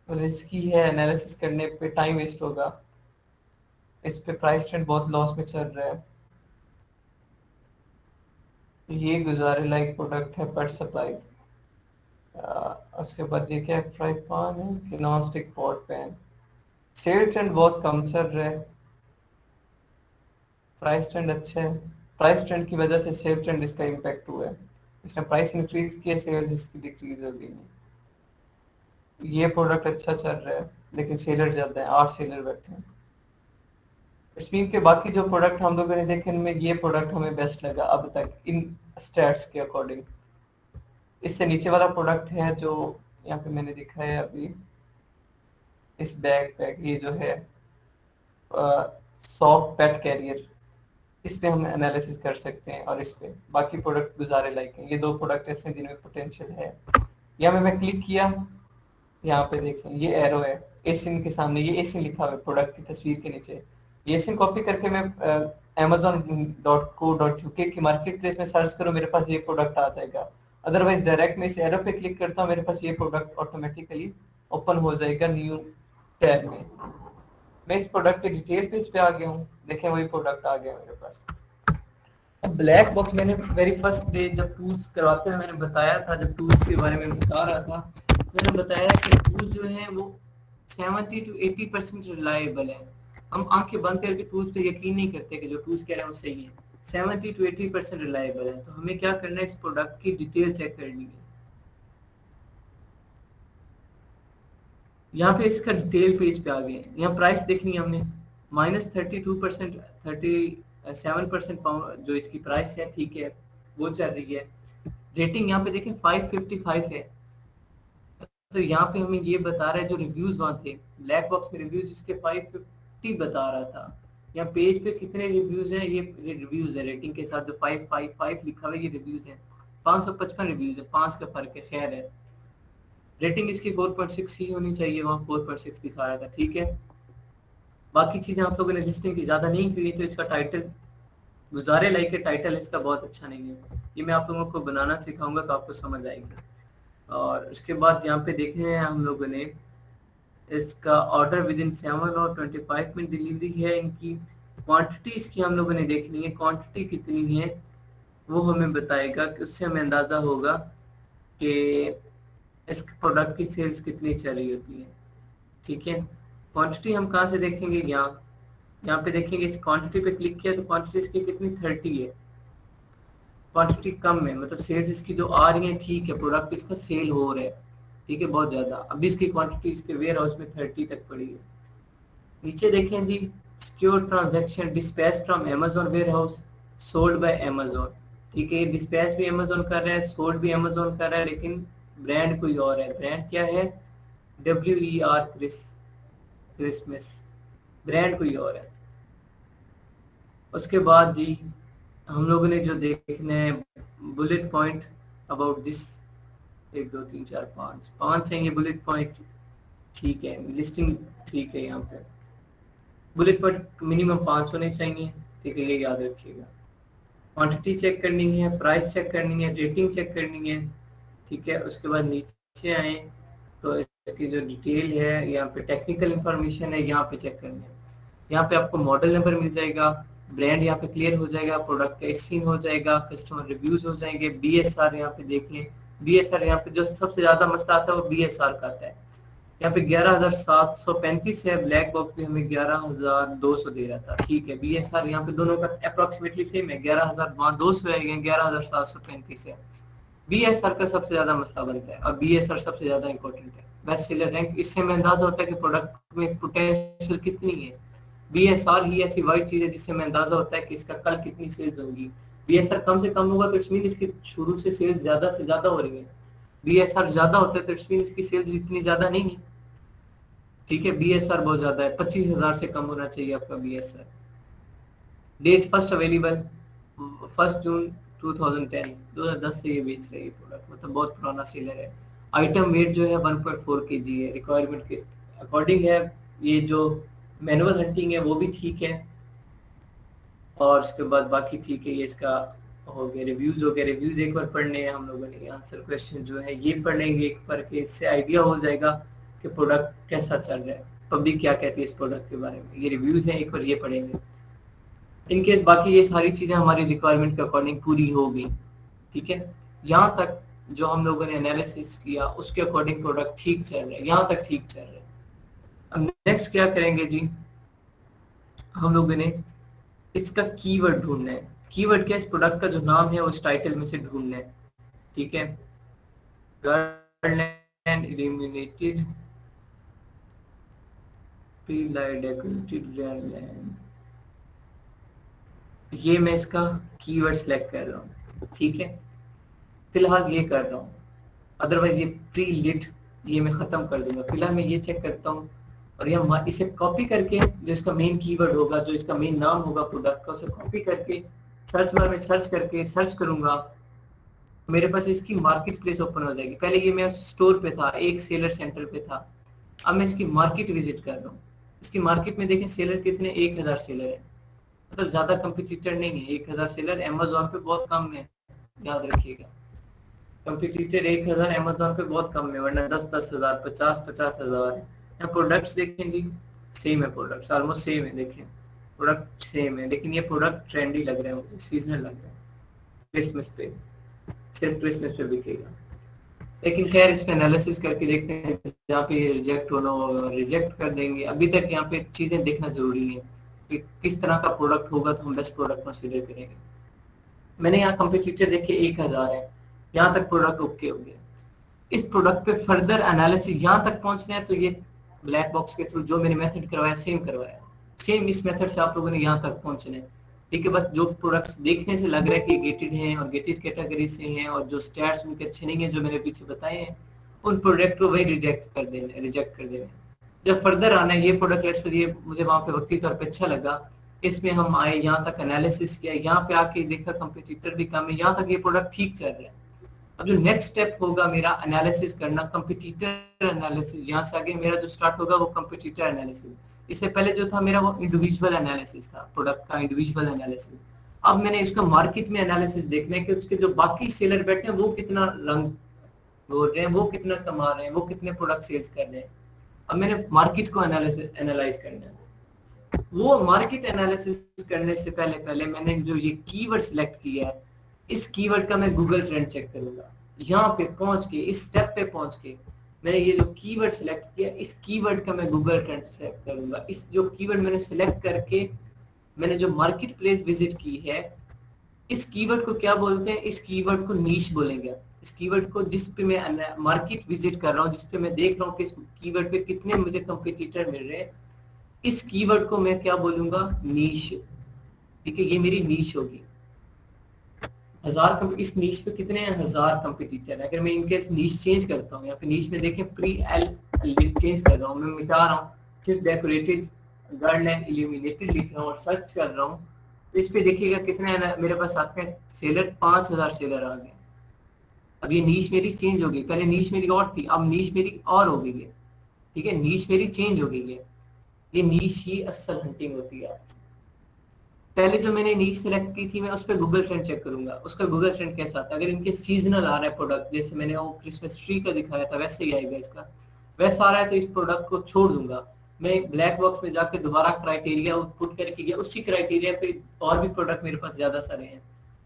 रिस्की है, एनालिसिस करने पे टाइम वेस्ट होगा। इस पे प्राइस ट्रेंड बहुत लॉस में चल रहा है। ये गुजारे लाइक प्रोडक्ट है, पट सप्लाईज। उसके बाद ये क्या है, फ्राई पैन है कि non stick pot pan. Sale trend बहुत कम चल रहा है, प्राइस ट्रेंड अच्छा है, प्राइस ट्रेंड की वजह से सेल ट्रेंड इसका इम्पैक्ट हुआ है, इसने प्राइस इंक्रीज किया, सेल्स इसकी डिक्रीज हो गई। ये प्रोडक्ट अच्छा चल रहा है लेकिन सेलर ज्यादा है, 8 सेलर बैठे हैं। स्पीन के बाकी जो प्रोडक्ट हम लोगों ने देखे इनमें ये प्रोडक्ट हमें बेस्ट लगा अब तक इन स्टैट्स के अकॉर्डिंग। इससे नीचे वाला प्रोडक्ट है जो यहाँ पे मैंने दिखाया है अभी, इस बैग पैक, ये जो है सॉफ्ट पेट कैरियर, इस पे हम एनालिसिस कर सकते हैं, और इस पे बाकी प्रोडक्ट गुजारे लाइक हैं। ये दो प्रोडक्ट ऐसे जिनमें पोटेंशियल है। यहाँ पे मैं क्लिक किया, यहाँ पे देखें ये एरो है एसिन के सामने, ये एसिन लिखा हुआ है प्रोडक्ट की तस्वीर के नीचे। ये एसिन कॉपी करके मैं amazon.co.uk की मार्केट प्लेस में सर्च करूँ, मेरे पास ये प्रोडक्ट आ जाएगा। अदरवाइज डायरेक्ट मैं इस एरो पे क्लिक करता हूँ, मेरे पास ये प्रोडक्ट ऑटोमेटिकली ओपन हो जाएगा न्यू टैब में। मैं इस प्रोडक्ट के डिटेल पेज पे आ गया हूँ, देखें वही प्रोडक्ट आ गया मेरे पास। ब्लैक बॉक्स मैंने वेरी फर्स्ट डे जब टूल्स करवाते हुए मैंने बताया था, जब टूल्स के बारे में बता रहा था, मैंने बताया कि टूल्स जो हैं वो 70 to 80% रिलायबल है। हम आंखें बंद करके टूल्स पे यकीन नहीं करते कि जो टूल्स कह रहे हैं वो सही है। 70 to 80% रिलायबल है, तो हमें क्या करना है, इस प्रोडक्ट की डिटेल चेक करनी है। यहाँ पे इसका डिटेल पेज पे आ गए, यहाँ प्राइस देखनी है हमने, -32%, 37% जो इसकी प्राइस है, ठीक है, वो चल रही है। रेटिंग यहाँ पे देखें 555 है, तो यहाँ पे हमें ये बता रहा है जो रिव्यूज वहाँ थे, ब्लैक बॉक्स में रिव्यूज इसके 550 बता रहा था। यहाँ पेज पे कितने रिव्यूज हैं, ये रिव्यूज है रेटिंग के साथ, जो 555 लिखा हुआ है ये रिव्यूज है। 555 रिव्यूज है, 5 का फर्क है, खैर है। रेटिंग इसकी 4.6 ही होनी चाहिए, वहाँ 4.6 दिखा रहा था, ठीक है। बाकी चीजें आप लोगों ने लिस्टिंग की ज्यादा नहीं की, तो इसका टाइटल गुजारे लाइक के टाइटल इसका बहुत अच्छा नहीं है। ये मैं आप लोगों को बनाना सिखाऊंगा तो आपको समझ आएगी। और उसके बाद यहाँ पे देखने हैं हम लोगों ने इसका ऑर्डर विद इन 7 और 25 मिनट डिलीवरी है इनकी। क्वांटिटी इसकी हम लोगों ने देखनी है, क्वांटिटी कितनी है वो हमें बताएगा, कि उससे हमें अंदाजा होगा कि इस प्रोडक्ट की सेल्स कितनी चल रही होती है, ठीक है। क्वांटिटी हम कहाँ से देखेंगे, यहाँ पे देखेंगे, इस क्वांटिटी पे क्लिक किया तो क्वांटिटी इसकी कितनी 30 है। क्वांटिटी कम है, मतलब सेल्स इसकी जो आ रही है ठीक है, प्रोडक्ट इसका सेल हो रहा है, ठीक है, बहुत ज्यादा। अभी इसकी क्वांटिटी इसके वेयर हाउस में 30 तक पड़ी है। नीचे देखें जी, secure transaction dispatch from Amazon warehouse sold by Amazon, ठीक है। डिस्पैच भी अमेजोन कर रहा है, सोल्ड भी अमेजोन कर रहा है, लेकिन ब्रांड कोई और है। ब्रांड क्या है, WER क्रिसमस, ब्रांड कोई और है। उसके बाद जी हम लोगों ने जो देखना है बुलेट पॉइंट अबाउट दिस, 1 2 3 4 5 है ये बुलेट पॉइंट, ठीक है। लिस्टिंग ठीक है, यहाँ पे बुलेट पॉइंट मिनिमम 5 होने चाहिए, ठीक है, ये याद रखिएगा। क्वांटिटी चेक करनी है, प्राइस चेक करनी है, रेटिंग चेक करनी है, ठीक है। उसके बाद नीचे आए तो इसकी जो डिटेल है, यहाँ पे टेक्निकल इंफॉर्मेशन है, यहाँ पे चेक करनी है। यहाँ पे आपको मॉडल नंबर मिल जाएगा, ब्रांड यहाँ पे क्लियर हो जाएगा, प्रोडक्ट का स्क्रीन हो जाएगा, कस्टमर रिव्यूज हो जाएंगे, BSR यहाँ पे देख लें। BSR यहाँ पे जो सबसे ज्यादा मसला आता है वो BSR का आता है। यहाँ पे 11,735 है, ब्लैक बॉक्स पे हमें 11,200 दे रहा था, ठीक है। BSR यहाँ पे दोनों का अप्रोक्सीमेटली सेम है, 11,200 है, 11,735 है। BSR का सबसे ज्यादा मसला बनता है, और BSR सबसे ज्यादा इंपॉर्टेंट है, बेस्ट सेलर रैंक। इससे हमें अंदाजा होता है कि प्रोडक्ट में पोटेंशियल कितनी है। BSR ही ऐसी वाइड चीज है जिससे हमें अंदाजा होता है कि इसका कल कितनी सेल्स होगी। BSR कम से कम होगा तो इट्स मीन इसकी शुरू से सेल्स ज्यादा से ज्यादा हो रही है। BSR ज्यादा होता है तो इट्स मीन इसकी सेल्स इतनी ज्यादा नहीं है, ठीक है। BSR बहुत ज्यादा है, 25,000 से कम होना चाहिए आपका BSR। डेट फर्स्ट अवेलेबल 1 जून 2010 से ये बेच रही है प्रोडक्ट, मतलब बहुत पुराना सेलर है। आइटम वेट जो है 1.4 kg है, रिक्वायरमेंट के अकॉर्डिंग है। ये जो मैनुअल हंटिंग है वो भी ठीक है, और उसके बाद बाकी ठीक है। ये इसका हो गया, रिव्यूज हो गया। रिव्यूज एक बार पढ़ने हैं हम लोगों ने, आंसर क्वेश्चन जो है ये पढ़ेंगे एक बार के, इससे आइडिया हो जाएगा कि प्रोडक्ट कैसा चल रहा है, पब्लिक क्या कहती है इस प्रोडक्ट के बारे में। ये रिव्यूज हैं, एक बार ये पढ़ेंगे। इनकेस बाकी ये सारी चीजें हमारी रिक्वायरमेंट के अकॉर्डिंग पूरी हो गई, ठीक है। यहाँ तक जो हम लोगों ने एनालिसिस किया उसके अकॉर्डिंग प्रोडक्ट ठीक चल रहा है, यहाँ तक ठीक चल रहा है। अब नेक्स्ट क्या करेंगे जी, हम लोगों ने इसका कीवर्ड ढूंढना है। कीवर्ड क्या, इस प्रोडक्ट का जो नाम है उस टाइटल में से ढूंढना है, ठीक है। Garland illuminated tree light decorated garland, ये मैं इसका कीवर्ड सेलेक्ट कर रहा हूँ, ठीक है। फिलहाल ये कर रहा हूँ, अदरवाइज ये प्री लिट ये मैं खत्म कर दूंगा। फिलहाल मैं ये चेक करता हूँ, और ये इसे कॉपी करके जो इसका मेन कीवर्ड होगा, जो इसका मेन नाम होगा प्रोडक्ट का, उसे कॉपी करके सर्च बार में सर्च करूंगा, मेरे पास इसकी मार्केट प्लेस ओपन हो जाएगी। पहले ये मैं स्टोर पे था, एक सेलर सेंटर पे था, अब मैं इसकी मार्केट विजिट कर रहा हूँ। इसकी मार्केट में देखें सेलर कितने, 1000 सेलर है, मतलब ज्यादा कंपटीटर नहीं है। 1000 सेलर अमेजोन पे बहुत कम है, याद रखिएगा। कंपटीटर 1000 अमेजोन पे बहुत कम है, वरना 10,000 50,000 है। यहाँ प्रोडक्ट्स देखें जी, सेम है, प्रोडक्ट्स ऑलमोस्ट सेम है, देखें प्रोडक्ट सेम है, लेकिन ये प्रोडक्ट ट्रेंडी लग रहा है मुझे, सीजनल लग रहा है। क्रिसमस पे, सिर्फ क्रिसमस पे बिकेगा। लेकिन खैर इस पे एनालिसिस करके देखते हैं, जहाँ पे रिजेक्ट होना होगा रिजेक्ट कर देंगे। अभी तक यहाँ पे चीजें देखना जरूरी है कि किस तरह का प्रोडक्ट होगा तो हम बेस्ट प्रोडक्ट कंसीडर करेंगे। मैंने यहाँ कंपटीटर देखे 1000 है, यहाँ तक प्रोडक्ट ओके हो गया। इस प्रोडक्ट पे फर्दर एनालिसिस यहाँ तक पहुंचना है तो ये ब्लैक बॉक्स के थ्रू जो मैंने मेथड करवाया सेम करवाया, सेम इस मेथड से आप लोगों ने यहाँ तक पहुंचना है, ठीक है। बस जो प्रोडक्ट्स देखने से लग रहा है कि गेटेड हैं और गेटेड कैटेगरी से हैं और जो स्टैट्स उनके अच्छे नहीं है जो मैंने पीछे बताए हैं, उन प्रोडक्ट को वही रिजेक्ट कर देना। जब फर्दर आना है, ये प्रोडक्ट लेट्स ये मुझे वहां पे वक्ती तौर पे अच्छा लगा, इसमें हम आए, यहाँ तक एनालिसिस किया, यहाँ पे आके देखा कंपटीटर भी कम है, यहाँ तक ये प्रोडक्ट ठीक चल रहा है, अब जो नेक्स्ट स्टेप होगा मेरा एनालिसिस करना, कंपटीटर एनालिसिस, यहाँ से आगे मेरा जो स्टार्ट होगा वो कंपटीटर एनालिसिस। इससे पहले जो था मेरा वो इंडिविजुअल एनालिसिस था, प्रोडक्ट का इंडिविजुअल एनालिसिस। अब मैंने इसका मार्केट में एनालिसिस देखना है कि उसके जो बाकी सेलर बैठे हैं वो कितना रंग बोल रहे हैं, वो कितना कमा रहे हैं, वो कितने प्रोडक्ट सेल्स कर रहे हैं। अब मैंने मार्केट को एनालाइज करना है। वो मार्केट एनालिसिस करने से पहले पहले मैंने जो ये कीवर्ड सिलेक्ट किया है, इस कीवर्ड का मैं गूगल ट्रेंड चेक करूंगा। यहाँ पे पहुंच के, इस स्टेप पे पहुंच के मैंने ये जो कीवर्ड सिलेक्ट किया, इस कीवर्ड का मैं गूगल ट्रेंड सेलेक्ट करूंगा। इस जो कीवर्ड मैंने सिलेक्ट करके मैंने जो मार्केट प्लेस विजिट की है, इस कीवर्ड को क्या बोलते हैं, इस कीवर्ड को नीश बोलेंगे। इस कीवर्ड को जिस पे मैं मार्केट विजिट कर रहा हूँ, जिस पे मैं देख रहा हूँ कि इस कीवर्ड पे कितने मुझे कंपटीटर मिल रहे हैं, इस कीवर्ड को मैं क्या बोलूंगा, नीश। ठीक है, ये मेरी नीश होगी। इस नीश पे कितने हैं, 1000 कंपटीटर है। अगर मैं इनके नीश चेंज करता हूँ, यहाँ पे नीश में देखें प्री एल चेंज कर रहा हूँ, मैं मिटा रहा हूँ, सिर्फ डेकोरेटेड गर्ल एंड इल्यूमिनेटेड लिख रहा हूँ और सर्च कर रहा हूँ, तो इस पे देखिएगा कितने मेरे पास आते हैं सेलर, 5000 सेलर आ गए। अब ये नीश मेरी चेंज हो गई, पहले नीश मेरी और थी, अब नीश मेरी और हो गई है। ठीक है, नीश मेरी चेंज हो गई है। ये नीश ही असल हंटिंग होती है। पहले जो मैंने नीश सेलेक्ट की थी, मैं उस पर गूगल ट्रेंड चेक करूंगा, उसका गूगल ट्रेंड कैसा आता है। अगर इनके सीजनल आ रहा है प्रोडक्ट, जैसे मैंने वो क्रिसमस ट्री का दिखाया था वैसे ही आएगा इसका, वैसा आ रहा है तो इस प्रोडक्ट को छोड़ दूंगा। मैं ब्लैक बॉक्स में जाके दोबारा क्राइटेरिया पुट करके गया, उसी क्राइटेरिया पे और भी प्रोडक्ट मेरे पास ज्यादा सारे हैं।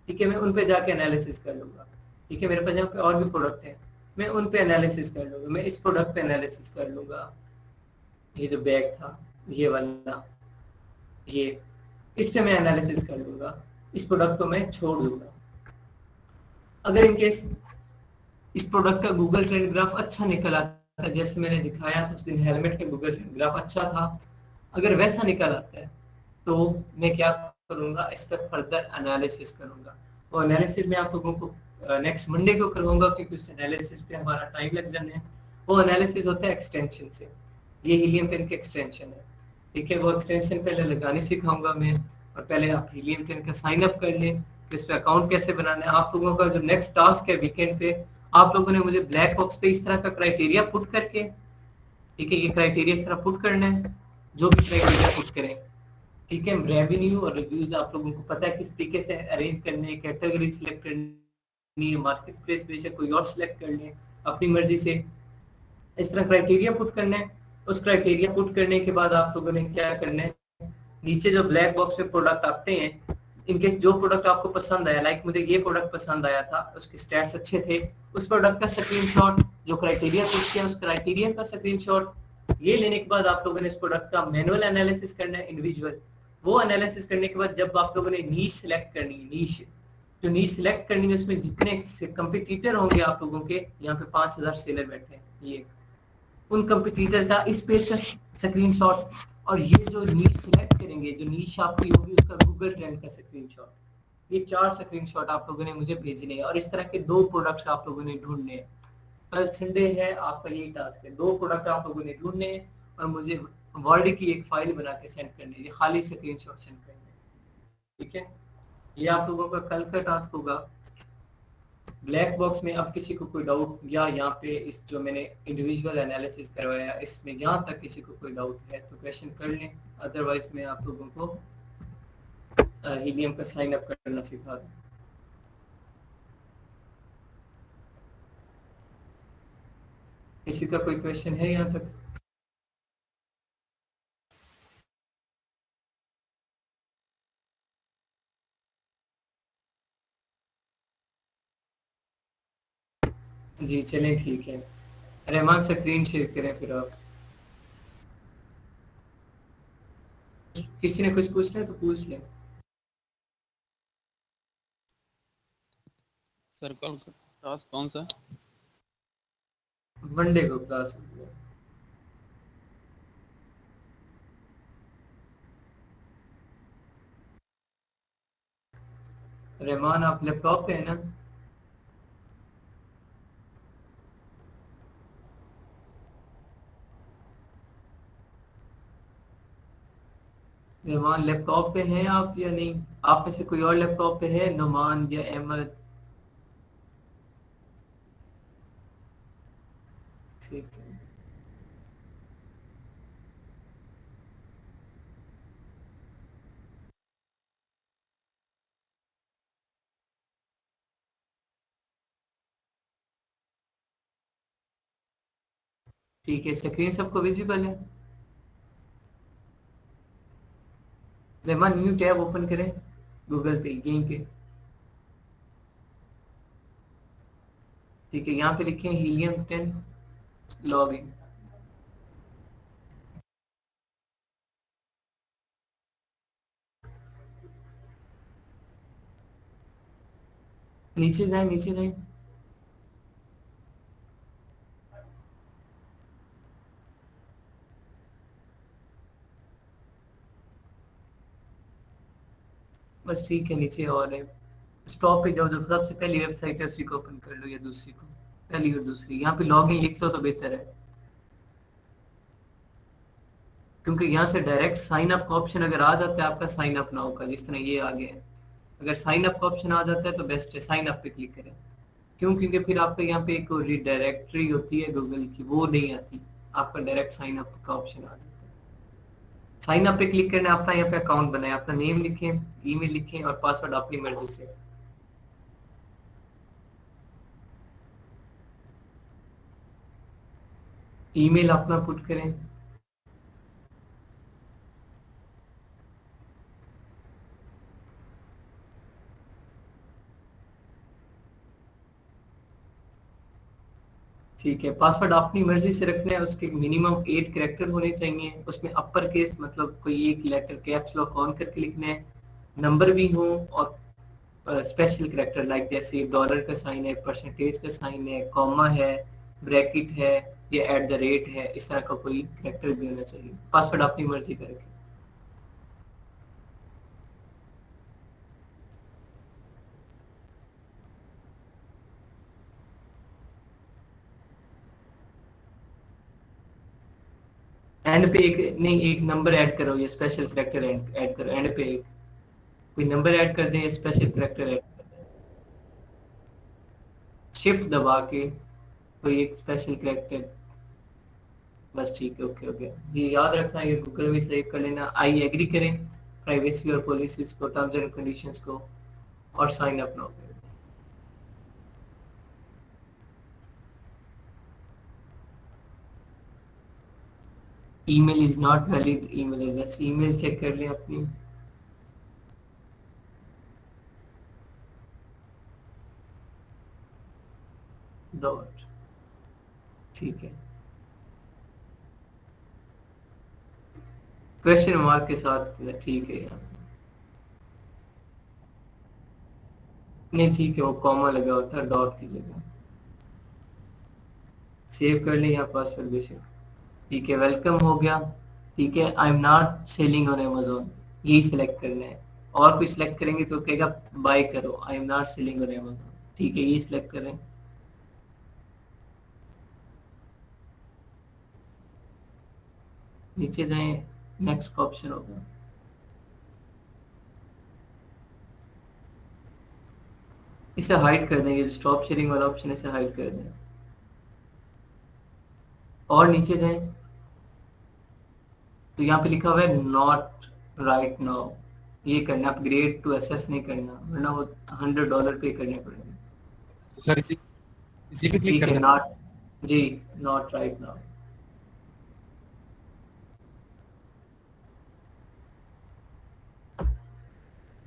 ठीक है, मैं उन पे जाके एनालिसिस कर लूंगा। ठीक है, मेरे पास यहाँ पे और भी प्रोडक्ट है, मैं उन पे एनालिसिस कर लूंगा। मैं इस प्रोडक्ट पे एनालिसिस कर लूंगा, ये जो बैग था ये वाला, ये इस पे मैं एनालिसिस कर लूंगा, इस प्रोडक्ट को मैं छोड़ दूंगा। अगर इनकेस इस प्रोडक्ट का गूगल ट्रेंड ग्राफ अच्छा निकल आता है, जैसे मैंने दिखाया था उस दिन हेलमेट का गूगल ट्रेंड ग्राफ अच्छा था, अगर वैसा निकल आता है तो मैं क्या करूंगा, इस पर फर्दर एनालिसिस करूंगा। वो एनालिसिस मैं आप लोगों को नेक्स्ट मंडे को करवाऊंगा, क्योंकि उस एनालिसिस पे हमारा टाइम लग जाना है। वो एनालिसिस होता है एक्सटेंशन से, ये हीलियम पेन की एक्सटेंशन है। ठीक है, वो एक्सटेंशन पहले लगाने सिखाऊंगा मैं, और पहले आप हीलियम पेन का साइन अप कर लें कि इस पे अकाउंट कैसे बनाना है। आप लोगों का जो नेक्स्ट टास्क है वीकेंड पे, आप लोगों ने मुझे ब्लैक बॉक्स पे इस तरह का क्राइटेरिया पुट करके, ठीक है, ये क्राइटेरिया इस तरह पुट करना है, जो भी क्राइटेरिया पुट करें। ठीक है, रेवेन्यू और रिव्यूज आप लोगों को पता है किस तरीके से अरेंज करने हैं, कैटेगरी सिलेक्ट करनी है, मार्केट प्लेस बेशक कोई और सिलेक्ट कर लें अपनी मर्जी से। इस तरह क्राइटेरिया पुट करना है। उस क्राइटेरिया पुट करने के बाद आप लोगों ने क्या करना है, नीचे जो ब्लैक बॉक्स में प्रोडक्ट आते हैं, इनकेस जो प्रोडक्ट आपको पसंद आया, लाइक मुझे ये प्रोडक्ट पसंद आया था, उसके स्टैट्स अच्छे थे, उस प्रोडक्ट का स्क्रीनशॉट, जो क्राइटेरिया पुट किया उस क्राइटेरिया का स्क्रीनशॉट, ये लेने के बाद आप लोगों ने इस प्रोडक्ट का मैनुअल एनालिसिस करना है, इंडिविजुअल। वो एनालिसिस करने के बाद जब आप लोगों ने नीश सिलेक्ट करनी है, नीश जो नीश सिलेक्ट करनी है, उसमें जितने कंपटीटर होंगे आप लोगों के, यहाँ पे 5000 सेलर बैठे हैं, ये उन कंपटीटर का इस पेज का स्क्रीनशॉट, और ये जो नीश सिलेक्ट करेंगे, जो नीश आपकी होगी उसका गूगल ट्रेंड का स्क्रीनशॉट, ये 4 स्क्रीनशॉट आप लोगों ने मुझे भेजने हैं। और इस तरह के 2 प्रोडक्ट्स आप लोगों ने ढूंढने हैं। कल संडे है, आपका यही टास्क है, 2 प्रोडक्ट आप लोगों ने ढूंढने हैं और मुझे वर्ड की एक फाइल बना के सेंड करनी है, खाली स्क्रीनशॉट सेंड करने हैं। ठीक है, ये आप लोगों का कल का टास्क होगा। ब्लैक बॉक्स में अब किसी को कोई डाउट, या यहाँ पे इस जो मैंने इंडिविजुअल एनालिसिस करवाया इसमें यहाँ तक किसी को कोई डाउट है तो क्वेश्चन कर लें, अदरवाइज मैं आप लोगों को हीलियम का साइन अप करना सिखा दूं। किसी का कोई क्वेश्चन है यहाँ तक? जी चलें, ठीक है। रहमान स्क्रीन शेयर करें फिर आप। किसी ने कुछ पूछना है तो पूछ लें। सर्कल का टास्क कौन सा? मंडे को क्लास होगी। रहमान आप लैपटॉप पे है ना? रहमान लैपटॉप पे हैं आप या नहीं? आप में से कोई और लैपटॉप पे है, नुमान या अहमद? ठीक है। ठीक है, स्क्रीन सबको विजिबल है। रहमान न्यू टैब ओपन करें गूगल पे यहीं पे। ठीक है, यहाँ पे लिखें हीलियम 10 लॉगिन। नीचे जाए, नीचे जाए। बस ठीक है, नीचे और है। स्टॉप पे जाओ, जो सबसे पहली वेबसाइट है उसी को ओपन कर लो या दूसरी को, पहली और दूसरी। यहाँ पे लॉगिन लिख लो तो बेहतर है, क्योंकि यहाँ से डायरेक्ट साइन अप का ऑप्शन अगर आ जाता है आपका साइन अप ना होगा, जिस तरह ये आ गया है। अगर साइन अप का ऑप्शन आ जाता है तो बेस्ट है, साइन अप पे क्लिक करें। क्यों? क्योंकि फिर आपका यहाँ पे एक डायरेक्टरी होती है गूगल की, वो नहीं आती, आपका डायरेक्ट साइन अप का ऑप्शन आ जाता है। साइन अप पे क्लिक करना है, अपना यहाँ पे अकाउंट बनाए, अपना नेम लिखें, ईमेल लिखें और पासवर्ड अपनी मर्जी से। ईमेल अपना पुट करें। ठीक है, पासवर्ड अपनी मर्जी से रखना है, उसके मिनिमम 8 कैरेक्टर होने चाहिए, उसमें अपर केस मतलब कोई एक लेटर कैप्स लॉक ऑन करके लिखना है, नंबर भी हो और स्पेशल कैरेक्टर लाइक जैसे डॉलर का साइन है, परसेंटेज का साइन है, कॉमा है, ब्रैकेट है या एट द रेट है, इस तरह का कोई कैरेक्टर भी होना चाहिए। पासवर्ड अपनी मर्जी का रखें। एंड पे एक नहीं, एक नंबर ऐड करो या स्पेशल कैरेक्टर ऐड करो। एंड पे एक कोई नंबर ऐड कर दें या स्पेशल कैरेक्टर ऐड कर दें। शिफ्ट दबा के कोई एक स्पेशल कैरेक्टर। बस ठीक है, ओके ओके। ये याद रखना, ये गूगल में सेव कर लेना। आई एग्री करें प्राइवेसी और पॉलिसीज को, टर्म्स एंड कंडीशंस को, और साइन अप नाउ करें। Email is not valid email address, email check कर लें अपनी। डॉट, ठीक है, क्वेश्चन मार्क के साथ, ठीक है यार। नहीं ठीक है, वो कॉमा लगा होता है डॉट की जगह। सेव कर लें यहाँ पासवर्ड बेशक। ठीक है, वेलकम हो गया। ठीक है, I am not selling on Amazon, यही सिलेक्ट करना है। और कुछ सिलेक्ट करेंगे तो कहेगा बाय करो, I am not selling on Amazon. ठीक है, ये सिलेक्ट करें। नीचे जाएं, नेक्स्ट का ऑप्शन होगा, इसे हाइड कर दें, ये स्टॉप शेयरिंग वाला ऑप्शन इसे हाइड कर दें। और नीचे जाएं तो यहाँ पे लिखा हुआ है नॉट राइट नाउ, ये करना, अपग्रेड टू एसएस नहीं करना, वरना वो $100 पे करने पड़ेंगे। तो सर इसी इसी पे क्लिक ठीक है, करना है। नॉट, जी, नॉट राइट नाउ।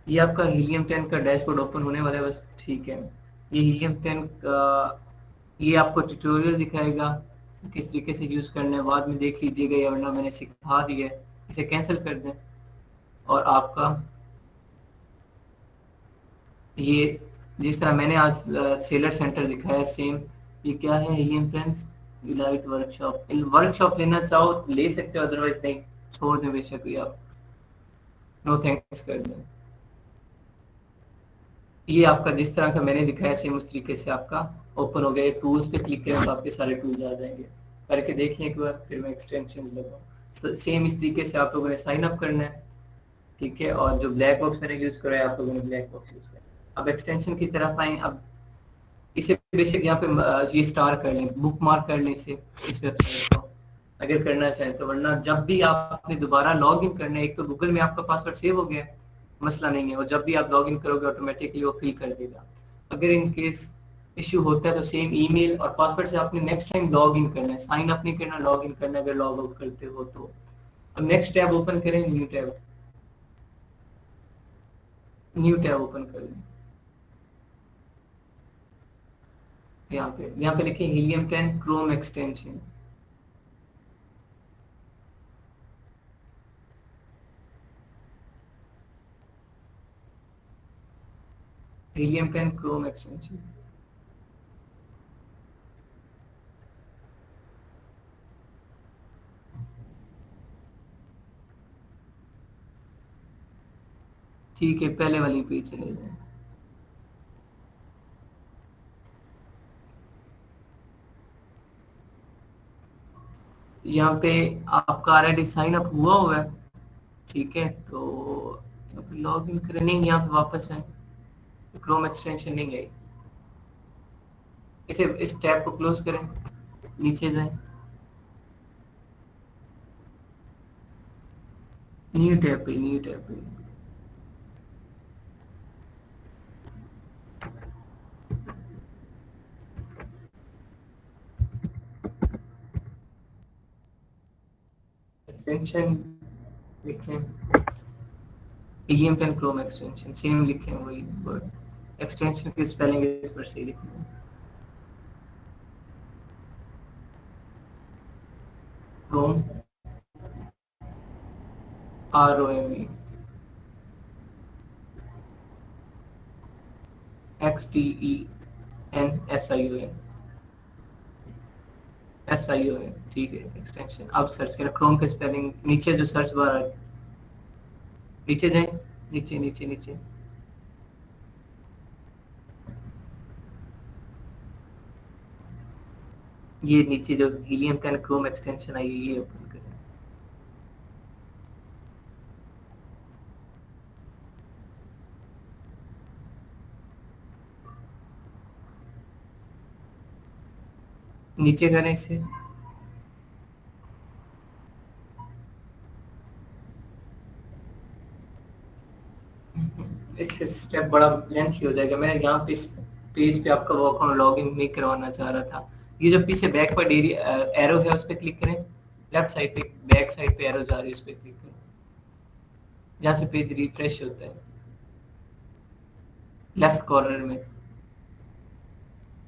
ये आपका हीलियम 10 का डैशबोर्ड ओपन होने वाला है, बस ठीक है। ये हीलियम 10 का, ये आपको ट्यूटोरियल दिखाएगा किस तरीके से यूज करना है, बाद में देख लीजिएगा, या वरना मैंने सिखा दिया है। इसे कैंसिल कर दें। और आपका ये जिस तरह मैंने आज सेलर सेंटर दिखाया सेम, ये क्या है, हीलियम 10 इलाइट वर्कशॉप। वर्कशॉप लेना चाहो तो ले सकते हो, अदरवाइज नहीं, छोड़ दें बेशक, भी आप नो थैंक्स कर दें। ये आपका जिस तरह का मैंने दिखाया सेम उस तरीके से आपका ओपन हो गया। टूल्स पे क्लिक करें तो आपके सारे टूल्स आ जाएंगे। करके देखें एक बार, फिर मैं एक्सटेंशंस लगाऊं। सेम इस तरीके से आप लोगों ने साइन अप करना है। ठीक है, और जो ब्लैक बॉक्स मैंने यूज करा है, आप लोगों ने ब्लैक बॉक्स यूज करा। अब एक्सटेंशन की तरफ आए। अब इसे बेशक यहाँ पे ये स्टार कर लें, बुक मार्क कर लें इसे, इस वेबसाइट को अगर करना चाहें तो। वरना जब भी आपने दोबारा लॉग इन करना है, एक तो गूगल में आपका पासवर्ड सेव हो गया है, मसला नहीं है, और जब भी आप लॉग इन करोगे ऑटोमेटिकली वो फिल कर देगा। अगर इन केस इशू होता है तो सेम ईमेल और पासवर्ड से आपने नेक्स्ट टाइम लॉग इन करना है, साइन अप नहीं करना, लॉग इन करना है अगर लॉग आउट करते हो तो। अब नेक्स्ट टैब ओपन करें, न्यू टैब ओपन कर लें। यहाँ पे लिखिए helium 10 Chrome extension. Helium 10 Chrome extension. ठीक है, पहले वाली पे चले जाए। यहाँ पे आपका ऑलरेडी साइन अप हुआ है, ठीक है, तो लॉग इन करें, नहीं यहाँ पे वापस आए, क्रोम एक्सटेंशन नहीं आई, इसे इस टैब को क्लोज करें, नीचे जाएं, न्यू टैब पे, न्यू टैब पे। एक्सटेंशन लिखें हीलियम 10 क्रोम एक्सटेंशन, सेम लिखें वही वर्ड, एक्सटेंशन की स्पेलिंग इस पर सही लिखना है, क्रोम ROME XTENSION, ठीक है एक्सटेंशन। अब सर्च करें क्रोम के स्पेलिंग, नीचे जो सर्च बार है, नीचे जाएं, नीचे नीचे नीचे, ये नीचे जो हीलियम 10 क्रोम एक्सटेंशन आई है ये ओपन करें। नीचे करें इसे, इससे स्टेप बड़ा लेंथी हो जाएगा। मैं यहाँ पे इस पेज पे आपका वो अकाउंट लॉग इन नहीं करवाना चाह रहा था। ये जो पीछे बैकवर्ड एरिया एरो है उस पर क्लिक करें, लेफ्ट साइड पे बैक साइड पे एरो जा रही है उस पर क्लिक करें, जहाँ से पेज रिफ्रेश होता है, लेफ्ट कॉर्नर में,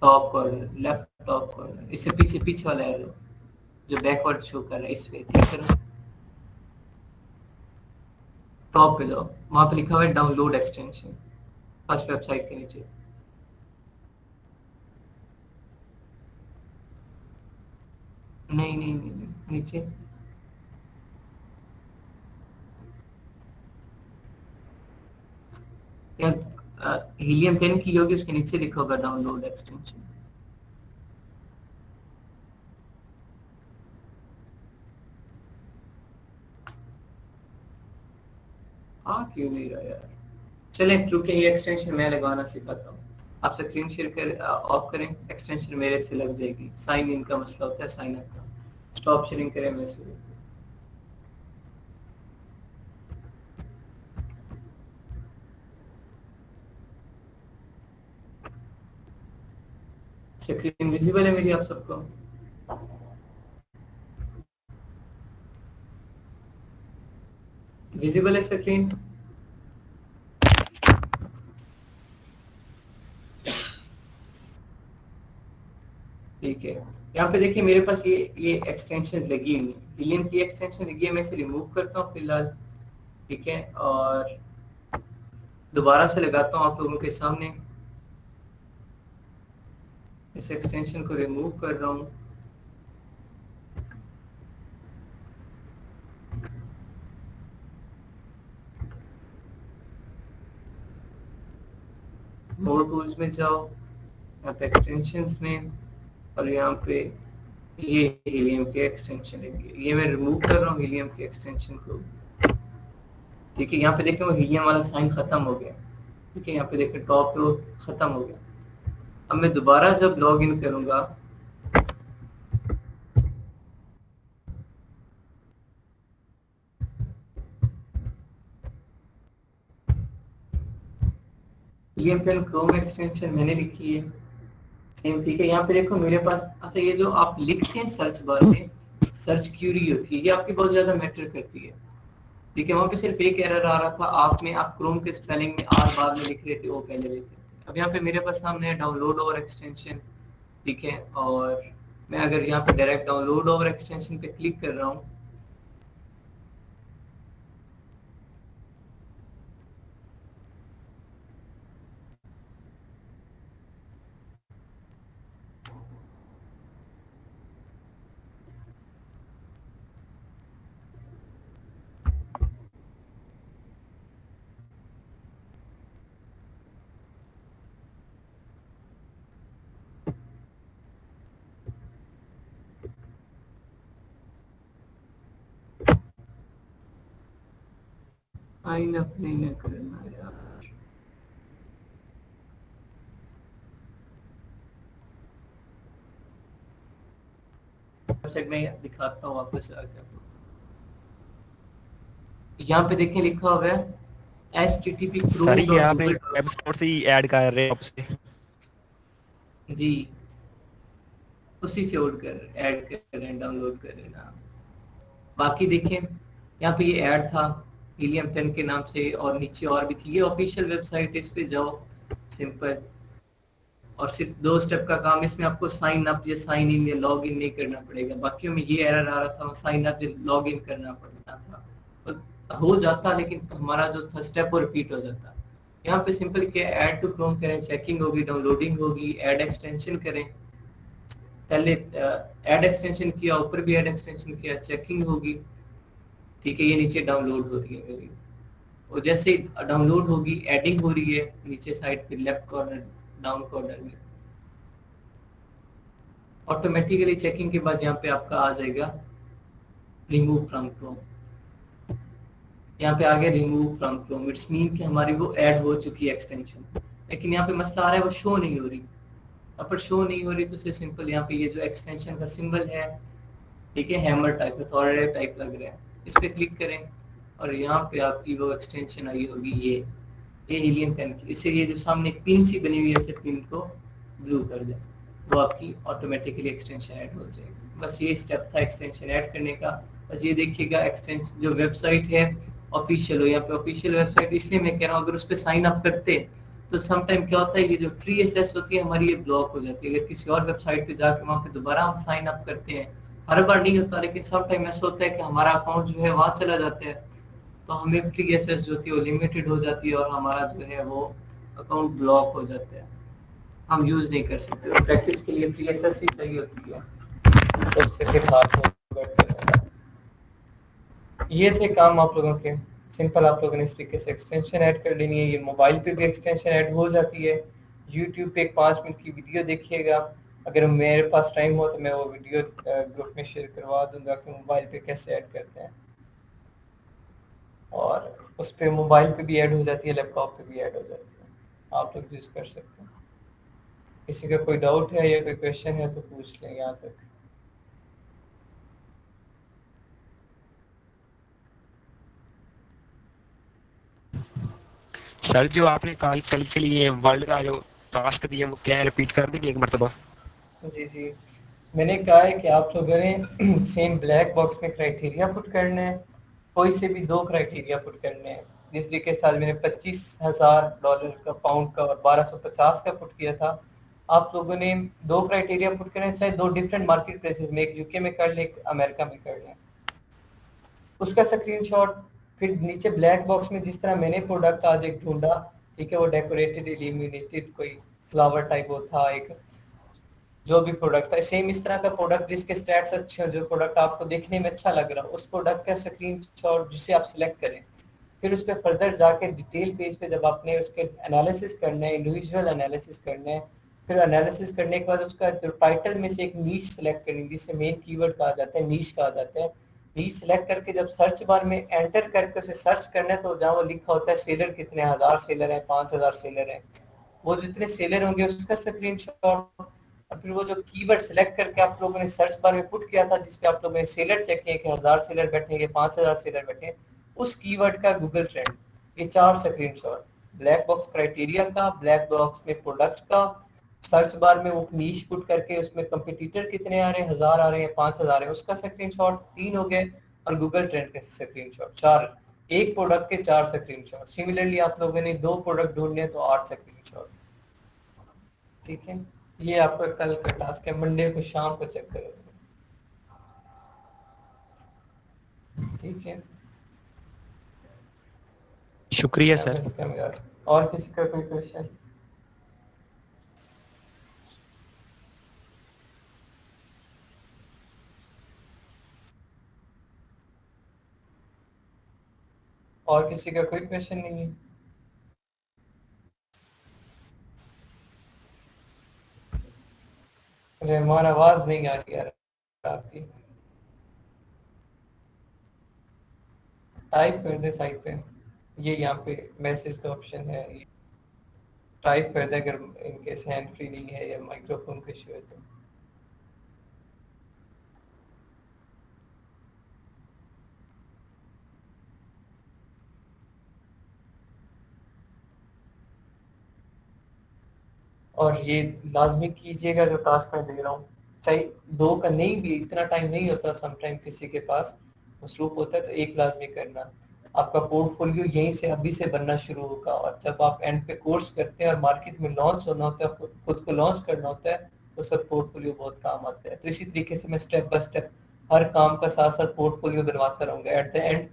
top corner, left top corner, इससे पीछे पीछे वाला एरो जो बैकवर्ड शो कर रहा है इस पे क्लिक करें, टॉप पे जाओ, वहां पे लिखा हुआ है डाउनलोड एक्सटेंशन, फर्स्ट वेबसाइट के नीचे। नहीं नहीं नहीं, नहीं नीचे, या हीलियम 10 की होगी उसके नीचे लिखा होगा डाउनलोड एक्सटेंशन। क्यों नहीं रहा यार, चले क्योंकि ये एक्सटेंशन मैं लगाना सिखाता हूँ, आप स्क्रीन शेयर कर ऑफ करें, एक्सटेंशन मेरे से लग जाएगी। साइन इन का मसला होता है, साइन अप का। स्टॉप शेयरिंग करें, मैं शुरू, स्क्रीन विजिबल है मेरी आप सबको? विजिबल है स्क्रीन? ठीक है, यहाँ पे देखिए मेरे पास ये एक्सटेंशन लगी हुई है, हीलियम की एक्सटेंशन लगी है, मैं इसे रिमूव करता हूँ फिलहाल, ठीक है, और दोबारा से लगाता हूँ आप लोगों के सामने। इस एक्सटेंशन को रिमूव कर रहा हूँ, मोर टूल्स में जाओ, यहाँ पे एक्सटेंशंस में, और यहाँ पे ये हीलियम के एक्सटेंशन है, ये मैं रिमूव कर रहा हूँ हीलियम के एक्सटेंशन को। ठीक है, यहाँ पे देखें वो हीलियम वाला साइन खत्म हो गया, ठीक है, यहाँ पे देखें टॉप पे वो खत्म हो गया। अब मैं दोबारा जब लॉग इन करूंगा, ये फिर क्रोम एक्सटेंशन मैंने लिखी है सेम, ठीक है। यहाँ पे देखो मेरे पास, अच्छा ये जो आप लिखते हैं सर्च बार में, सर्च क्यूरी होती है, ये आपकी बहुत ज्यादा मैटर करती है, ठीक है। वहाँ पे सिर्फ एक एरर आ रहा था, आप क्रोम के स्पेलिंग में आर बाद में लिख रहे थे, वो पहले लिख रहे थे। अब यहाँ पे मेरे पास सामने है डाउनलोड ओवर एक्सटेंशन, ठीक है। और मैं अगर यहाँ पे डायरेक्ट डाउनलोड ओवर एक्सटेंशन पे क्लिक कर रहा हूँ, साइन अप नहीं ना करना यार, वेबसाइट में दिखाता हूँ वापस आकर। यहाँ पे देखें लिखा हुआ है सर ये आपने http://chrome.google.com। वेब स्टोर से ही ऐड कर रहे हो आपसे? जी, उसी से ऐड कर रहे हैं, डाउनलोड कर रहे हैं ना। बाकी देखें यहाँ पे ये ऐड था हीलियम 10 के नाम से, और नीचे और भी थी, ये ऑफिशियल वेबसाइट है, इस पे जाओ सिंपल, और सिर्फ 2 स्टेप का काम, इसमें आपको साइन अप या साइन इन या लॉग इन नहीं करना पड़ेगा। बाकियों में ये एरर आ रहा था, साइन अप या लॉग इन करना पड़ता था, तो हो जाता, लेकिन हमारा जो था स्टेप वो रिपीट हो जाता। यहाँ पे सिंपल क्या, ऐड टू क्रोम करें, चेकिंग होगी, डाउनलोडिंग होगी, ऐड एक्सटेंशन करें, पहले ऐड एक्सटेंशन किया, ऊपर भी ऐड एक्सटेंशन किया, चेकिंग होगी, ठीक है। ये नीचे डाउनलोड हो रही है मेरी, और जैसे डाउनलोड होगी एडिंग हो रही है नीचे साइड पे लेफ्ट कॉर्नर डाउन कॉर्नर में, ऑटोमेटिकली चेकिंग के बाद यहाँ पे आपका आ जाएगा रिमूव फ्रॉम क्रोम, यहाँ पे आगे remove from Chrome, it's mean कि हमारी वो ऐड हो चुकी है एक्सटेंशन, लेकिन यहाँ पे मसला आ रहा है वो शो नहीं हो रही। अब शो नहीं हो रही तो से सिंपल यहाँ पे ये जो एक्सटेंशन का सिंबल है, ठीक है, हैमर टाइप अथॉरिटी टाइप लग रहा है, इस पे क्लिक करें और यहाँ पे आपकी वो एक्सटेंशन आई होगी ये हीलियम 10 की। इससे ये जो सामने एक पिन सी बनी हुई है, इसे पिन को ब्लू कर दें, वो आपकी ऑटोमेटिकली एक्सटेंशन ऐड हो जाएगी। बस ये स्टेप था एक्सटेंशन ऐड करने का। बस ये देखिएगा एक्सटेंशन जो वेबसाइट है ऑफिशियल हो, यहाँ पे ऑफिशियल वेबसाइट इसलिए मैं कह रहा हूँ, अगर उस पर साइन अप करते तो सम टाइम क्या होता है, ये जो फ्री एसेस होती है हमारी, ये ब्लॉक हो जाती है। अगर किसी और वेबसाइट पे जाके वहाँ पे दोबारा हम साइन अप करते हैं, हर बार नहीं होता, लेकिन सम टाइम ऐसा होता है कि हमारा अकाउंट जो है वहाँ चला जाता है, तो हमें फ्री एसेस जो होती है वो लिमिटेड हो जाती है, और हमारा जो है वो अकाउंट ब्लॉक हो जाता है, हम यूज नहीं कर सकते। प्रैक्टिस के लिए फ्री एसेस ही चाहिए होती है, तो उससे फिर आपको ये थे काम आप लोगों के। सिंपल आप लोगों ने इस तरीके से एक्सटेंशन ऐड कर लेनी है। ये मोबाइल पे भी एक्सटेंशन ऐड हो जाती है। यूट्यूब पे एक 5 मिनट की वीडियो देखिएगा, अगर मेरे पास टाइम हो तो मैं वो वीडियो ग्रुप में शेयर करवा दूंगा कि मोबाइल पे कैसे ऐड करते हैं, और उस पे मोबाइल पे भी ऐड हो जाती है, लैपटॉप पे भी ऐड हो जाती है, आप लोग यूज कर सकते हैं। किसी का कोई डाउट है या कोई क्वेश्चन है तो पूछ लें यहाँ तक। सर जो आपने कल के लिए वर्ल्ड का जो टास्क दिया वो क्या है, रिपीट कर देंगे एक मरतबा? जी जी, मैंने कहा है कि आप लोगों ने सेम ब्लैक बॉक्स में क्राइटेरिया पुट करने हैं, कोई से भी 2 क्राइटेरिया पुट करने हैं। जिस तरीके से आज मैंने $25,000 का, पाउंड का और 1250 का पुट किया था, आप लोगों ने 2 क्राइटेरिया पुट करने, चाहे 2 डिफरेंट मार्केट प्लेसेस में, एक यूके में कर लें, एक अमेरिका में कर लें, उसका स्क्रीनशॉट फिर नीचे ब्लैक बॉक्स में, जिस तरह मैंने प्रोडक्ट आज एक ढूंढा, ठीक है, वो डेकोरेटेड इल्यूमिनेटेड कोई फ्लावर टाइप वो था, एक जो भी प्रोडक्ट था, सेम इस तरह का प्रोडक्ट जिसके स्टैट्स अच्छे हो, जो प्रोडक्ट आपको देखने में अच्छा लग रहा हो, उस प्रोडक्ट का स्क्रीनशॉट जिसे आप सिलेक्ट करें, फिर उस पर फर्दर जाके डिटेल पेज पे जब आपने उसके एनालिसिस करना है, इंडिविजुअल एनालिसिस करना है, फिर एनालिसिस करने के बाद उसका टाइटल में से एक नीश सेलेक्ट करनी, जिसे मेन कीवर्ड कहा जाता है, नीश कहा जाता है। नीश सेलेक्ट करके जब सर्च बार में एंटर करके उसे सर्च करना है, तो जहाँ वो लिखा होता है सेलर कितने 1000 सेलर हैं, 5000 सेलर हैं, वो जितने सेलर होंगे उसका स्क्रीनशॉट, और फिर वो जो कीवर्ड सिलेक्ट करके आप लोगों ने सर्च बार में पुट किया था जिसपे आप लोगों ने सेलर चेक किए कि 1000 सेलर बैठे हैं, 5000 सेलर बैठे हैं, उस कीवर्ड का गूगल ट्रेंड, ये 4 स्क्रीनशॉट, ब्लैक बॉक्स क्राइटेरिया का, ब्लैक बॉक्स में प्रोडक्ट का, सर्च बार में वो नीश पुट करके उसमें कंपटीटर कितने आ रहे हैं, 1000 आ रहे हैं, 5000 आ रहे हैं, उसका स्क्रीनशॉट 3 हो गए, और गूगल ट्रेंड के स्क्रीनशॉट 4, एक प्रोडक्ट के 4 स्क्रीनशॉट। सिमिलरली आप लोगों ने 2 प्रोडक्ट ढूंढने तो 8 स्क्रीनशॉट। ठीक है, ये आपका कल का टास्क है, मंडे को शाम को चेक करोगे। ठीक है, शुक्रिया सर। वेलकम यार। और किसी का कोई क्वेश्चन? और किसी का कोई क्वेश्चन नहीं है? रहमान आवाज नहीं आ रही यार आपकी, टाइप कर दे साइड पे, ये यहाँ पे मैसेज का ऑप्शन है, टाइप कर दे अगर इनकेस हैंड फ्री नहीं है या माइक्रोफोन का इशू है तो। और ये लाजमी कीजिएगा जो टास्क मैं दे रहा हूँ, चाहे 2 का नहीं भी, इतना टाइम नहीं होता, समटाइम किसी के पास मसरूफ होता है, तो 1 लाजमी करना। आपका पोर्टफोलियो यहीं से अभी से बनना शुरू होगा, और जब आप एंड पे कोर्स करते हैं और मार्केट में लॉन्च होना होता है, खुद को लॉन्च करना होता है, तो सब पोर्टफोलियो बहुत काम आता है। तो इसी तरीके से मैं स्टेप बाय स्टेप हर काम का साथ साथ पोर्टफोलियो बनवाता रहूंगा। एट द एंड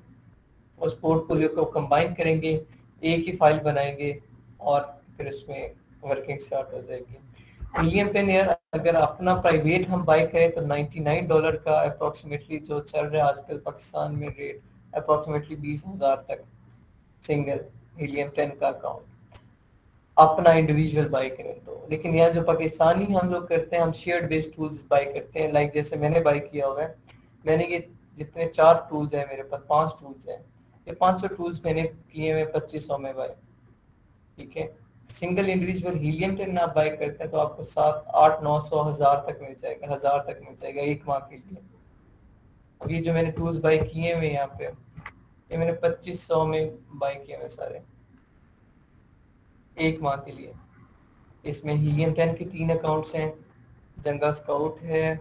उस पोर्टफोलियो को कंबाइन करेंगे, एक ही फाइल बनाएंगे, और फिर उसमें वर्किंग स्टार्ट हो जाएगी। हीलियम पेन यार अगर अपना प्राइवेट हम बाय करें तो $99 का अप्रोक्सीमेटली जो चल रहा है आजकल पाकिस्तान में रेट, अप्रोक्सीमेटली 20,000 तक सिंगल हीलियम 10 का अकाउंट अपना इंडिविजुअल बाय करें तो। लेकिन यार जो पाकिस्तानी हम लोग करते हैं, हम शेयर्ड बेस्ड टूल्स बाय करते हैं, लाइक जैसे मैंने बाय किया हुआ है, मैंने ये जितने 4 टूल्स हैं मेरे पास, 5 टूल्स हैं, ये 500 टूल्स मैंने किए हुए 2500 में बाय। ठीक है, सिंगल इंडिविजुअल हीलियम 10 आप बाय करते हैं तो आपको 7 8 900 1000 तक मिल जाएगा, 1000 तक मिल जाएगा 1 माह के लिए। अब ये जो मैंने टूल्स बाय किए हुए यहाँ पे, ये मैंने 2500 में बाय किए हुए सारे 1 माह के लिए। इसमें हीलियम 10 के 3 अकाउंट्स हैं, जंगल स्काउट है,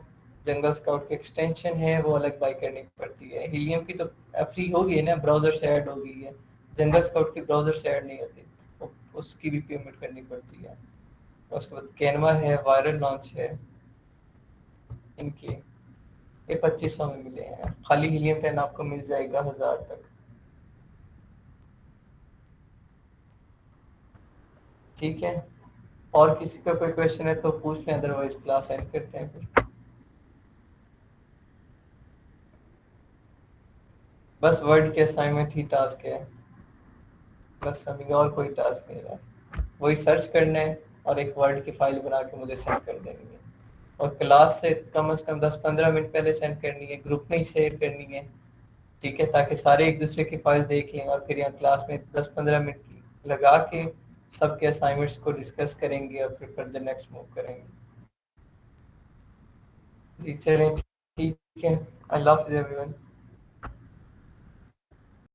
जंगल स्काउट की एक्सटेंशन है, वो अलग बाय करनी पड़ती है। हीलियम की तो फ्री हो गई है ना, ब्राउजर से ऐड हो गई है, जंगल स्काउट की ब्राउजर से ऐड नहीं होती, उसकी भी पेमेंट करनी पड़ती है। उसके बाद कैनवा है, वायरल लॉन्च है, इनके ये 2500 में मिले हैं। खाली हीलियम 10 आपको मिल जाएगा 1000 तक। ठीक है, और किसी का कोई क्वेश्चन है तो पूछ लें, अदरवाइज क्लास एंड करते हैं फिर। बस वर्ड के असाइनमेंट ही टास्क है, बस समझिए, और कोई टास्क नहीं है। वही सर्च करना है और एक वर्ड की फाइल बना के मुझे सेंड कर देनी है, और क्लास से कम 10-15 मिनट पहले सेंड करनी है, ग्रुप में ही शेयर करनी है। ठीक है, ताकि सारे एक दूसरे की फाइल देख लें, और फिर यहाँ क्लास में 10-15 मिनट लगा के सबके असाइनमेंट्स को डिस्कस करेंगे और फिर फर्दर नेक्स्ट मूव करेंगे। जी चलें, ठीक है, अल्लाह हाफ़िज़ एवरीवन।